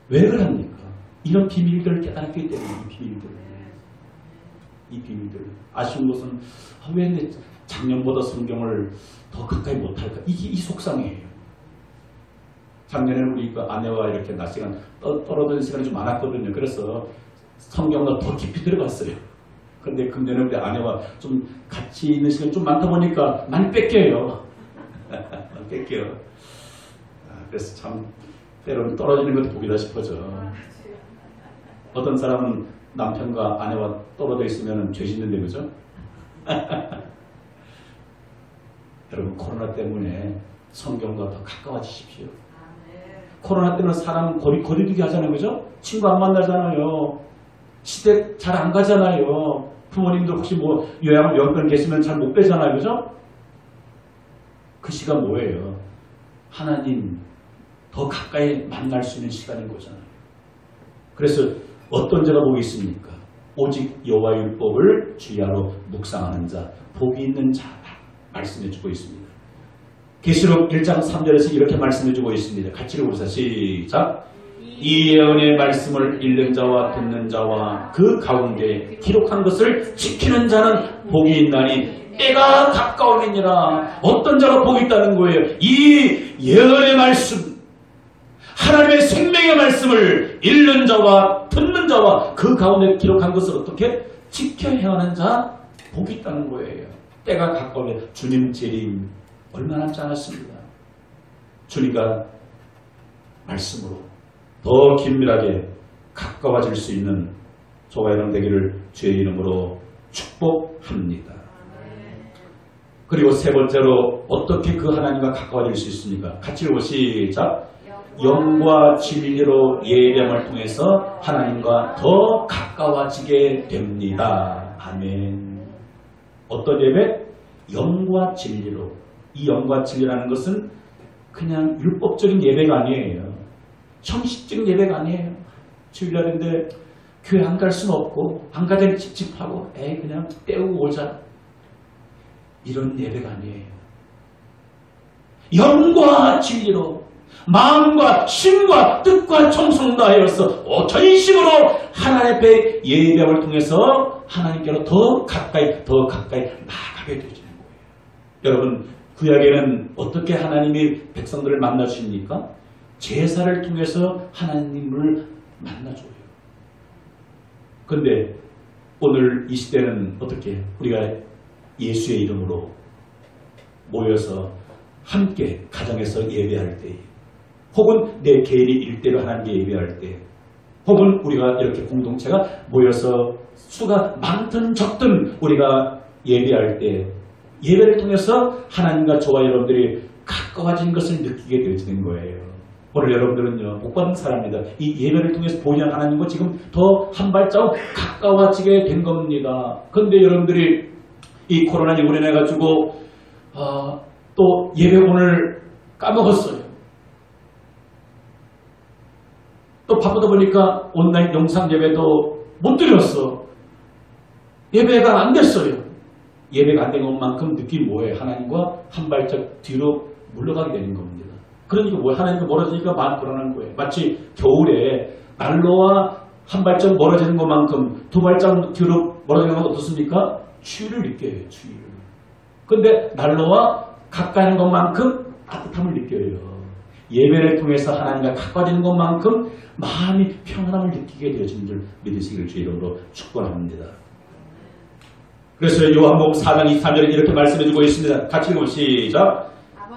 왜 그럽니까? 이런 비밀들을 깨달았기 때문에 이 비밀들. 아쉬운 것은 왜 작년보다 성경을 더 가까이 못할까? 이 속상해요. 작년에는 우리 그 아내와 이렇게 낮 시간 떨어지는 시간이 좀 많았거든요. 그래서 성경을 더 깊이 들어갔어요. 그런데 금년에 우리 아내와 좀 같이 있는 시간이 좀 많다 보니까 많이 뺏겨요. 뺏겨요. 그래서 참 때로는 떨어지는 것도 복이다 싶어져. 어떤 사람은 남편과 아내와 떨어져 있으면 죄 짓는데 그죠? 여러분 코로나 때문에 성경과 더 가까워지십시오. 코로나 때문에 사람은 거리두기 하잖아요. 그죠? 친구 안 만나잖아요. 시댁 잘 안 가잖아요. 부모님도 혹시 뭐 요양원 여건 계시면 잘 못 빼잖아요. 그죠? 그 시간 뭐예요? 하나님 더 가까이 만날 수 있는 시간인 거잖아요. 그래서 어떤 자가 복이 있습니까? 오직 여호와 율법을 주야로 묵상하는 자, 복이 있는 자다 말씀해주고 있습니다. 계시록 1장 3절에서 이렇게 말씀해주고 있습니다. 같이 읽어보세요. 시작. 이 예언의 말씀을 읽는 자와 듣는 자와 그 가운데 기록한 것을 지키는 자는 복이 있나니 때가 가까움이니라. 어떤 자가 복이 있다는 거예요? 이 예언의 말씀, 하나님의 생명의 말씀을 읽는 자와 듣는 자와 그 가운데 기록한 것을 어떻게 지켜 행하는 자 복이 있다는 거예요. 때가 가까우면 주님 재림 얼마 남지 않았습니다. 주님과 말씀으로 더 긴밀하게 가까워질 수 있는 저와 여러분 되기를 주의 이름으로 축복합니다. 그리고 세 번째로 어떻게 그 하나님과 가까워질 수 있습니까? 같이 읽어 시작. 영과 진리로 예배함을 통해서 하나님과 더 가까워지게 됩니다. 아멘. 어떤 예배? 영과 진리로. 이 영과 진리라는 것은 그냥 율법적인 예배가 아니에요. 형식적인 예배가 아니에요. 주일날인데 교회 안 갈 수는 없고 안 가자니 찝찝하고 그냥 때우고 오자. 이런 예배가 아니에요. 영과 진리로 마음과 심과 뜻과 정성을 다하여서 전심으로 하나님 앞에 예배함을 통해서 하나님께로 더 가까이 나아가게 되어지는 거예요. 여러분 구약에는 어떻게 하나님이 백성들을 만나주십니까? 제사를 통해서 하나님을 만나줘요. 그런데 오늘 이 시대는 어떻게 우리가 예수의 이름으로 모여서 함께 가정에서 예배할 때 혹은 내 개인이 일대로 하나님께 예배할 때 혹은 우리가 이렇게 공동체가 모여서 수가 많든 적든 우리가 예배할 때 예배를 통해서 하나님과 저와 여러분들이 가까워진 것을 느끼게 되어지는 거예요. 오늘 여러분들은요 복 받은 사람입니다. 이 예배를 통해서 보이는 하나님과 지금 더 한 발자국 가까워지게 된 겁니다. 그런데 여러분들이 이 코로나19로 인해가지고 또 예배 오늘 까먹었어요. 또 바쁘다 보니까 온라인 영상 예배도 못 드렸어. 예배가 안 됐어요. 예배가 안 된 것만큼 느낌이 뭐예요? 하나님과 한 발짝 뒤로 물러가게 되는 겁니다. 그러니까 뭐 하나님과 멀어지니까 마음 불안한 거예요. 마치 겨울에 난로와 한 발짝 멀어지는 것만큼 두 발짝 뒤로 멀어지는 건 어떻습니까? 추위를 느껴요. 추위를. 그런데 난로와 가까이 하는 것만큼 따뜻함을 느껴요. 예배를 통해서 하나님과 가까워지는 것만큼 마음이 평안함을 느끼게 되어지는 줄 믿으시기를 주의 이름으로 축원합니다. 그래서 요한복음 4장 23절에 이렇게 말씀해주고 있습니다. 같이 읽으면 시작.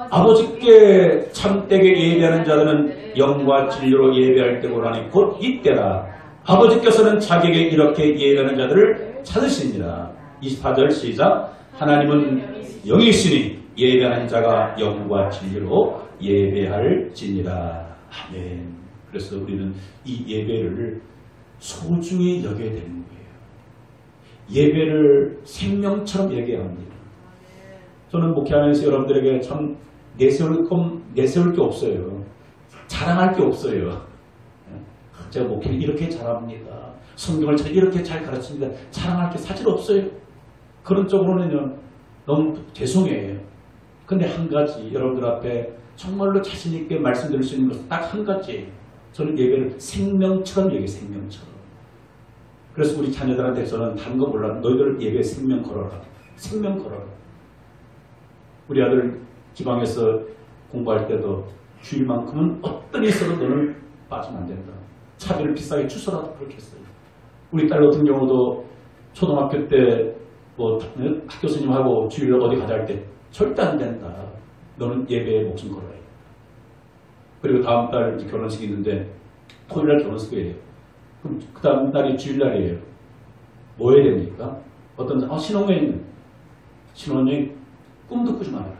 아버지께 참되게 예배하는 자들은 영과 진리로 예배할 때고라니 곧 이때라. 아버지께서는 자기에게 이렇게 예배하는 자들을 찾으십니다. 24절 시작. 하나님은 영이시니 예배하는 자가 영과 진리로 예배할지니라. 아멘. 그래서 우리는 이 예배를 소중히 여겨야 되는 거예요. 예배를 생명처럼 여겨야 합니다. 저는 목회하면서 여러분들에게 참 내세울 게 없어요. 자랑할 게 없어요. 제가 목회를 이렇게 잘합니다. 성경을 이렇게 잘 가르칩니다. 자랑할 게 사실 없어요. 그런 쪽으로는 너무 죄송해요. 근데 한 가지 여러분들 앞에 정말로 자신 있게 말씀드릴 수 있는 것은 딱 한 가지예요. 저는 예배를 생명처럼 여겨요. 생명처럼. 그래서 우리 자녀들한테 저는 다른 거 몰라. 너희들 예배에 생명 걸어라. 생명 걸어라. 우리 아들 지방에서 공부할 때도 주일만큼은 어떤 일 있어도 너는 빠지면 안 된다. 차비를 비싸게 주소라도 그렇게 했어요. 우리 딸 같은 경우도 초등학교 때 뭐 학교 스님하고 주일 어디 가자 할 때 절대 안 된다. 너는 예배에 목숨 걸어야 해. 그리고 다음 달 이제 결혼식이 있는데 토요일날 결혼식이에요. 그럼 그 다음 날이 주일날이에요. 뭐 해야 됩니까? 어떤 신혼여행 꿈도 꾸지 말아라.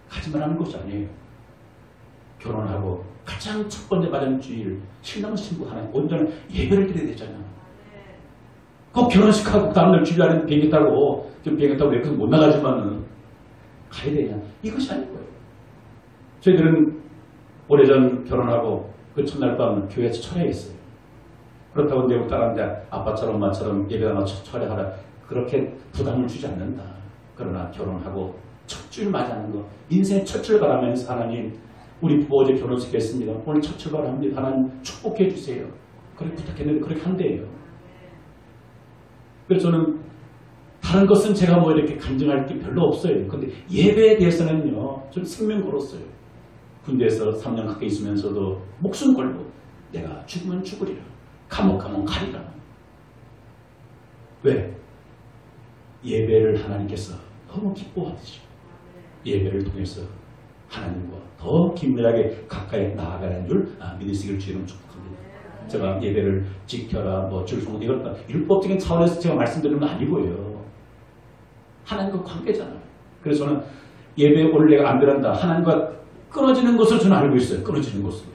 가지 말라는 것이 아니에요. 결혼하고 가장 첫 번째 맞은 주일 신랑 신부 하나 온전한 예배를 드려야 되잖아. 꼭 결혼식하고 그 다음날 주일날은 비행기 타고 좀 비행기 타고 내가 못 나가지만은 가야 되냐. 이것이 아닌 거예요. 저희들은 오래전 결혼하고 그 첫날 밤 교회에서 철회했어요. 그렇다고 내고 딸한테 아빠처럼 엄마처럼 예배당을 철회하라. 그렇게 부담을 주지 않는다. 그러나 결혼하고 첫 줄 맞이하는 거 인생의 첫 출발하면서 하나님 우리 부부 어제 결혼식 했습니다. 오늘 첫 출발합니다. 하나님 축복해 주세요. 그렇게 부탁했는데 그렇게 한대요. 그래서 저는 다른 것은 제가 뭐 이렇게 간증할 게 별로 없어요. 근데 예배에 대해서는요 좀 생명 걸었어요. 군대에서 3년 가까이 있으면서도 목숨 걸고 내가 죽으면 죽으리라. 감옥 가면 가리라. 왜? 예배를 하나님께서 너무 기뻐하시죠. 예배를 통해서 하나님과 더 긴밀하게 가까이 나아가는 줄 믿으시길 주의로 축복합니다. 제가 예배를 지켜라, 줄송 이건 율법적인 차원에서 제가 말씀드리는 건 아니고요. 하나님과 관계잖아요. 그래서 저는 예배에 오늘 내가 안 들었다. 하나님과 끊어지는 것을 저는 알고 있어요. 끊어지는 것으로.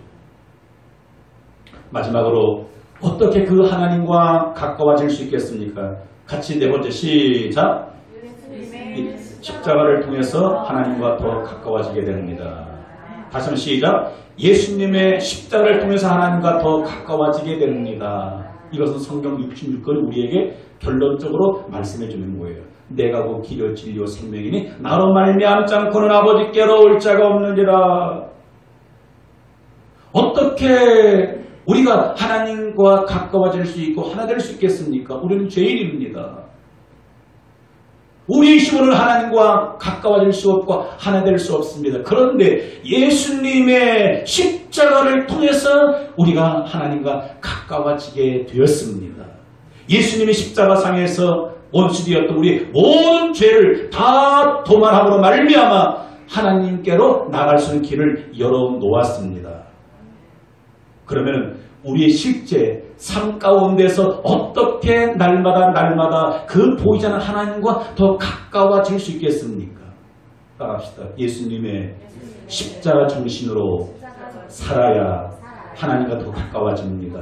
마지막으로 어떻게 그 하나님과 가까워질 수 있겠습니까? 같이 네 번째 시작. 이 십자가를 통해서 하나님과 더 가까워지게 됩니다. 다시 한번 시작. 예수님의 십자가를 통해서 하나님과 더 가까워지게 됩니다. 이것은 성경 66권이 우리에게 결론적으로 말씀해 주는 거예요. 내가 그 길이요 진리요 생명이니 나로 말미암지 않고는 아버지께로 올 자가 없느니라. 어떻게 우리가 하나님과 가까워질 수 있고 하나 될 수 있겠습니까? 우리는 죄인입니다. 우리의 힘으로는 하나님과 가까워질 수 없고 하나 될 수 없습니다. 그런데 예수님의 십자가를 통해서 우리가 하나님과 가까워지게 되었습니다. 예수님의 십자가상에서 원수되었던 우리 모든 죄를 다 도말함으로 말미암아 하나님께로 나갈 수 있는 길을 열어놓았습니다. 그러면 우리의 실제 삶 가운데서 어떻게 날마다 그 보이지 않는 하나님과 더 가까워질 수 있겠습니까? 따라합시다. 예수님의 십자가 정신으로 살아야 하나님과 더 가까워집니다.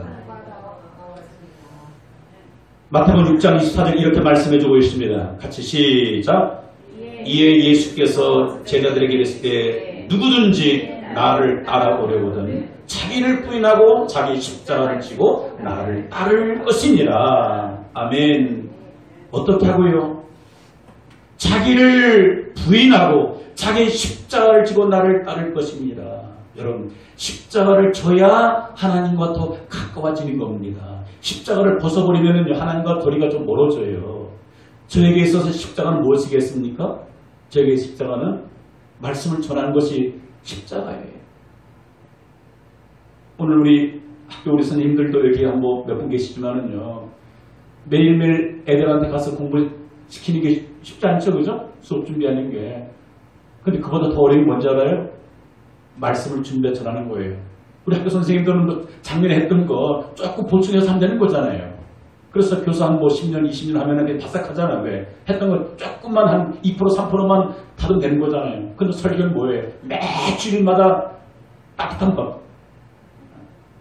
마태복음 6장 24절 이렇게 말씀해 주고 있습니다. 같이 시작. 이에 예수께서 제자들에게 이르실 때 누구든지 나를 따라오려거든 자기를 부인하고 자기 십자가를 지고 나를 따를 것이니라. 아멘. 어떻게 하고요? 자기를 부인하고 자기 십자가를 지고 나를 따를 것입니다. 여러분, 십자가를 져야 하나님과 더 가까워지는 겁니다. 십자가를 벗어버리면 하나님과 거리가 좀 멀어져요. 저에게 있어서 십자가는 무엇이겠습니까? 저에게 십자가는 말씀을 전하는 것이 십자가예요. 오늘 우리 학교 우리 선생님들도 여기 몇 분 계시지만은요, 매일매일 애들한테 가서 공부시키는 게 쉽지 않죠, 그죠? 수업 준비하는 게. 근데 그보다 더 어려운 게 뭔지 알아요? 말씀을 준비해 전하는 거예요. 우리 학교 선생님들은 작년에 했던 거 조금 보충해서 하면 되는 거잖아요. 그래서 교수 한 10년, 20년 하면은 바삭하잖아요. 왜? 했던 거 조금만 한 2%, 3%만 타도 되는 거잖아요. 근데 설교는 뭐예요? 매 주일마다 따뜻한 밥.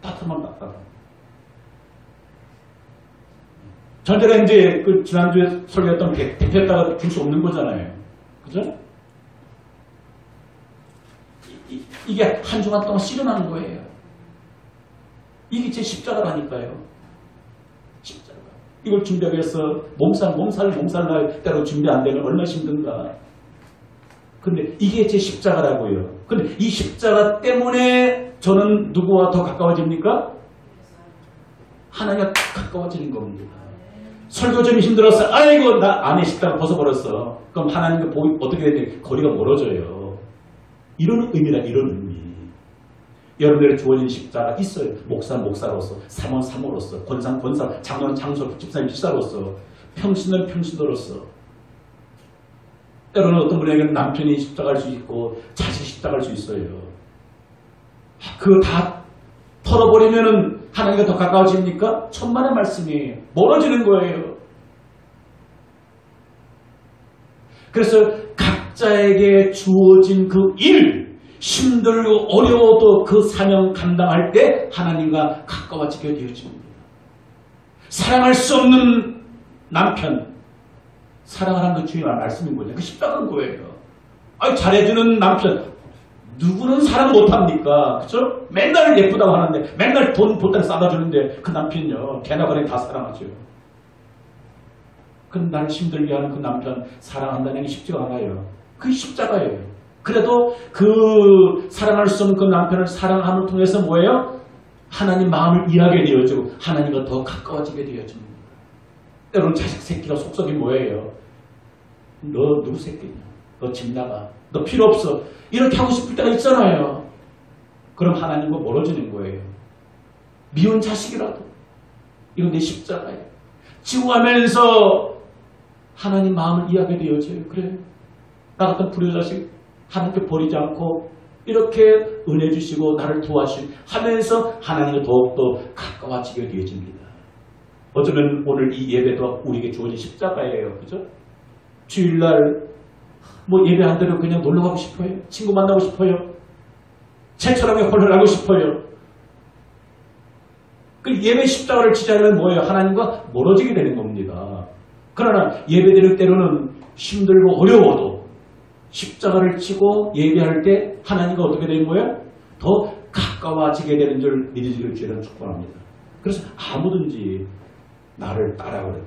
따뜻한 밥. 전제가 이제 지난주에 설교했던 대표했다가 줄 수 없는 거잖아요. 그죠? 이게 한 주간 동안 씨름하는 거예요. 이게 제 십자가라니까요. 십자가. 이걸 준비하기 위해서 몸살 날 때로 준비 안 되면 얼마나 힘든가. 근데 이게 제 십자가라고요. 근데 이 십자가 때문에 저는 누구와 더 가까워집니까? 하나님과 가까워지는 겁니다. 설교 좀 힘들었어. 아이고, 나 안에 십자가 벗어버렸어. 그럼 하나님과 어떻게 되냐? 거리가 멀어져요. 이런 의미라, 이런 의미. 여러분들의 주어진 십자가 있어요. 목사로서, 사모로서, 권사, 장로는 장소, 집사님 집사로서, 평신은 평신도로서. 때로는 어떤 분에게는 남편이 십자가할 수 있고 자식이 십자가할 수 있어요. 그거 다 털어버리면은 하나님과 더 가까워집니까? 천만의 말씀이에요. 멀어지는 거예요. 그래서 각자에게 주어진 그 일, 힘들고 어려워도 그 사명 감당할 때 하나님과 가까워지게 되어집니다. 사랑할 수 없는 남편, 사랑하라는 그 주의 말씀인 거죠. 그 십자가인 거예요. 아니, 잘해주는 남편, 누구는 사랑 못합니까? 그죠? 맨날 예쁘다고 하는데, 맨날 돈 보따리 싸다 주는데, 그 남편요, 개나 고양이 다 사랑하죠. 그럼 날 힘들게 하는 그 남편 사랑한다는 게 쉽지가 않아요. 그게 십자가예요. 그래도 그 사랑할 수 없는 그 남편을 사랑함을 통해서 뭐예요? 하나님 마음을 이해하게 되어지고 하나님과 더 가까워지게 되어집니다. 때로는 자식 새끼가 속썩이 뭐예요? 너 누구 새끼냐? 너 집 나가. 너 필요 없어. 이렇게 하고 싶을 때가 있잖아요. 그럼 하나님과 멀어지는 거예요. 미운 자식이라도 이건 내 십자가예요. 지고하면서 하나님 마음을 이해하게 되어져요. 그래, 나 같은 불효자식 하나님께 버리지 않고 이렇게 은혜 주시고 나를 도와주시 하면서 하나님과 더욱더 가까워지게 되어집니다. 어쩌면 오늘 이 예배도 우리에게 주어진 십자가예요. 그죠? 주일날 뭐 예배 한 대로 그냥 놀러 가고 싶어요. 친구 만나고 싶어요. 새처럼에 혼혈하고 싶어요. 그 예배 십자가를 지지 않으면 뭐예요? 하나님과 멀어지게 되는 겁니다. 그러나 예배드릴 때로는 힘들고 어려워도 십자가를 치고 예배할 때 하나님과 어떻게 되는 거예요? 더 가까워지게 되는 줄 믿으시기를 주의를 축복합니다. 그래서 아무든지 나를 따라오래.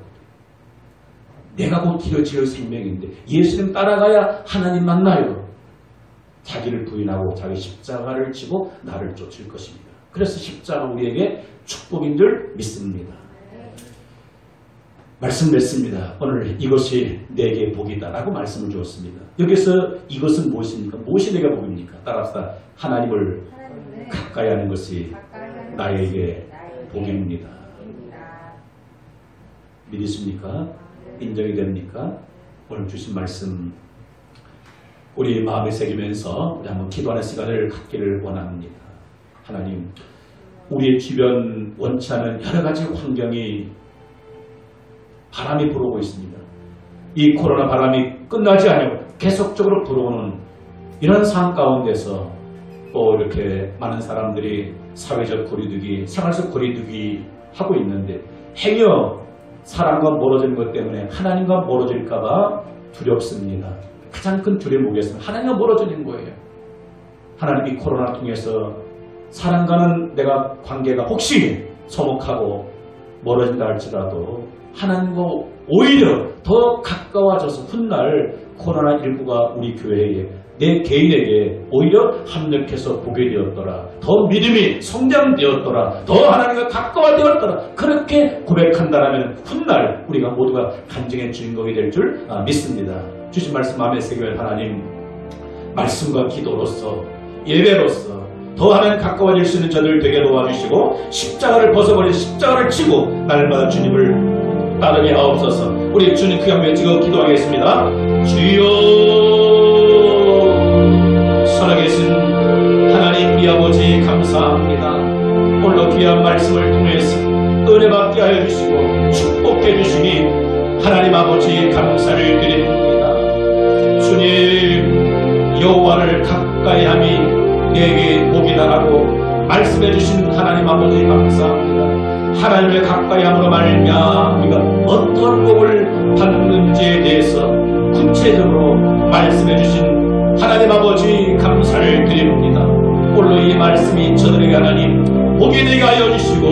내가 곧 길을 지을 생명인데 예수님 따라가야 하나님 만나요. 자기를 부인하고 자기 십자가를 지고 나를 쫓을 것입니다. 그래서 십자가 우리에게 축복인 줄 믿습니다. 말씀했습니다. 오늘 이것이 내게 복이다 라고 말씀을 주었습니다. 여기서 이것은 무엇입니까? 무엇이 내게 복입니까? 따라서 하나님을 가까이 하는 것이 나에게 복입니다. 믿으십니까? 인정이 됩니까? 오늘 주신 말씀 우리 마음에 새기면서 우리 한번 기도하는 시간을 갖기를 원합니다. 하나님, 우리의 주변 원치 않은 여러 가지 환경이 바람이 불어오고 있습니다. 이 코로나 바람이 끝나지 않고 계속적으로 불어오는 이런 상황 가운데서 또 이렇게 많은 사람들이 사회적 거리두기, 생활적 거리두기 하고 있는데 행여 사람과 멀어지는 것 때문에 하나님과 멀어질까봐 두렵습니다. 가장 큰 두려움 뭐겠습니까? 하나님과 멀어지는 거예요. 하나님 이 코로나를 통해서 사람과는 내가 관계가 혹시 소목하고 멀어진다 할지라도 하나님과 오히려 더 가까워져서 훗날 코로나19가 우리 교회에 내 개인에게 오히려 합력해서 보게 되었더라. 더 믿음이 성장되었더라. 더 하나님과 가까워되었더라. 그렇게 고백한다라면 훗날 우리가 모두가 간증의 주인공이 될 줄 믿습니다. 주신 말씀 마음에 새기면 하나님 말씀과 기도로서 예배로서 더 하나님 가까워질 수 있는 저들 되게 도와주시고 십자가를 벗어버린 십자가를 치고 날마다 주님을 따르게 하옵소서. 우리 주님 그 향에 찍어 기도하겠습니다. 주여 살아계신 하나님 우리 아버지 감사합니다. 오늘도 귀한 말씀을 통해서 은혜 받게 하여 주시고 축복해 주시니 하나님 아버지 감사를 드립니다. 주님 여호와를 가까이함이 내게 복이다라고 말씀해 주신 하나님 아버지 감사합니다. 하나님을 가까이함으로 말미암아 우리가 어떤 복을 받는지에 대해서 구체적으로 말씀해 주신 하나님 아버지 감사를 드립니다. 홀로 이 말씀이 저들에게 하나님 복이 되게 하여 주시고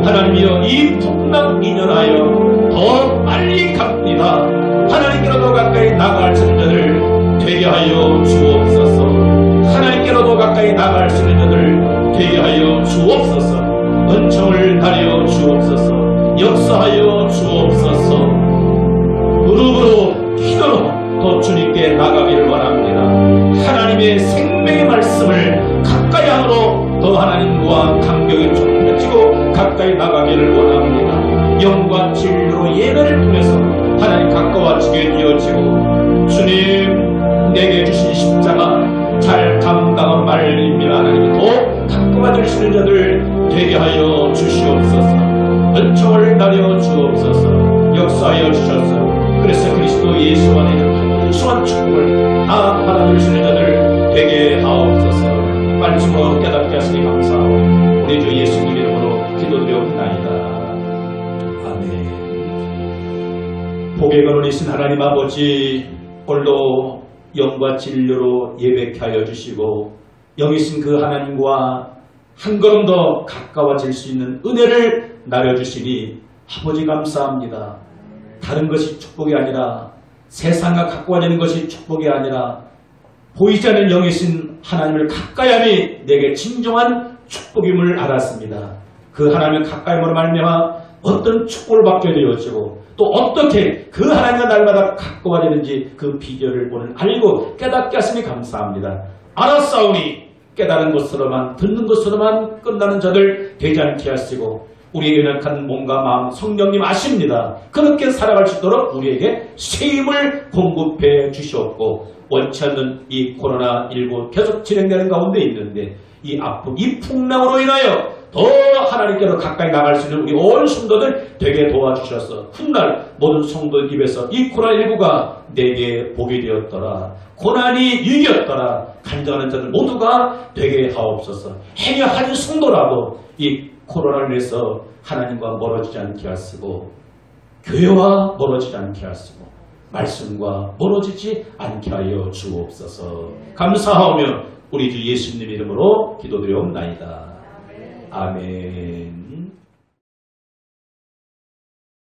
하나님이여 이 풍랑 인연하여 더 빨리 갑니다. 하나님께로 더 가까이 나갈 수 있는 자들 되게 하여 주옵소서. 하나님께로 더 가까이 나갈 수 있는 자들 되게 하여 주옵소서. 은총을 다려 주옵소서. 역사하여 주옵소서. 무릎으로 기도로 더 주님께 나가기를 원합니다. 하나님의 생명의 말씀을 가까이 함으로 더 하나님과 감격이 좁혀지고 가까이 나가기를 원합니다. 영과 진리로 예배를 통해서 하나님 가까워지게 되어지고 주님 내게 주신 십자가 잘 감당한 말입니다. 하나님 더 가까워질 수 있는 자들 되게 하여 주시옵소서. 은총을 다려 주옵소서. 역사하여 주셔서 그래서 그리스도 예수 안에 소한 축복을 다 받아들일 수 있는 자들 되게 하옵소서. 말씀으로 깨닫게 하시니 감사하고 우리 주 예수님 이름으로 기도드려옵나이다. 아멘. 복의 근원이신 하나님 아버지 오늘도 영과 진리로 예배케 하여 주시고 영이신 그 하나님과 한 걸음 더 가까워질 수 있는 은혜를 나려주시니 아버지 감사합니다. 다른 것이 축복이 아니라 세상과 가까워지는 것이 축복이 아니라 보이지 않는 영이신 하나님을 가까이함이 내게 진정한 축복임을 알았습니다. 그 하나님을 가까이함으로 말미암아 어떤 축복을 받게 되어지고 또 어떻게 그 하나님과 날마다 가까워지는지 그 비결을 오늘 알고 깨닫게 하시니 감사합니다. 알았사오니 깨달은 것으로만 듣는 것으로만 끝나는 자들 되지 않게 하시고 우리의 연약한 몸과 마음 성령님 아십니다. 그렇게 살아갈 수 있도록 우리에게 새 힘을 공급해 주시옵고 원치 않는 이 코로나19 계속 진행되는 가운데 있는데 이 아픔, 이 풍랑으로 인하여 더 하나님께로 가까이 나갈 수 있는 우리 온 성도들 되게 도와주셔서 훗날 모든 성도들 입에서 이 코로나19가 내게 복이 되었더라. 고난이 이겼더라. 간증하는 자들 모두가 되게 하옵소서. 행여 한 성도라도 이 코로나를 위해서 하나님과 멀어지지 않게 하시고 교회와 멀어지지 않게 하시고 말씀과 멀어지지 않게 하여 주옵소서. 감사하오며 우리 주 예수님 이름으로 기도드리옵나이다. 아멘.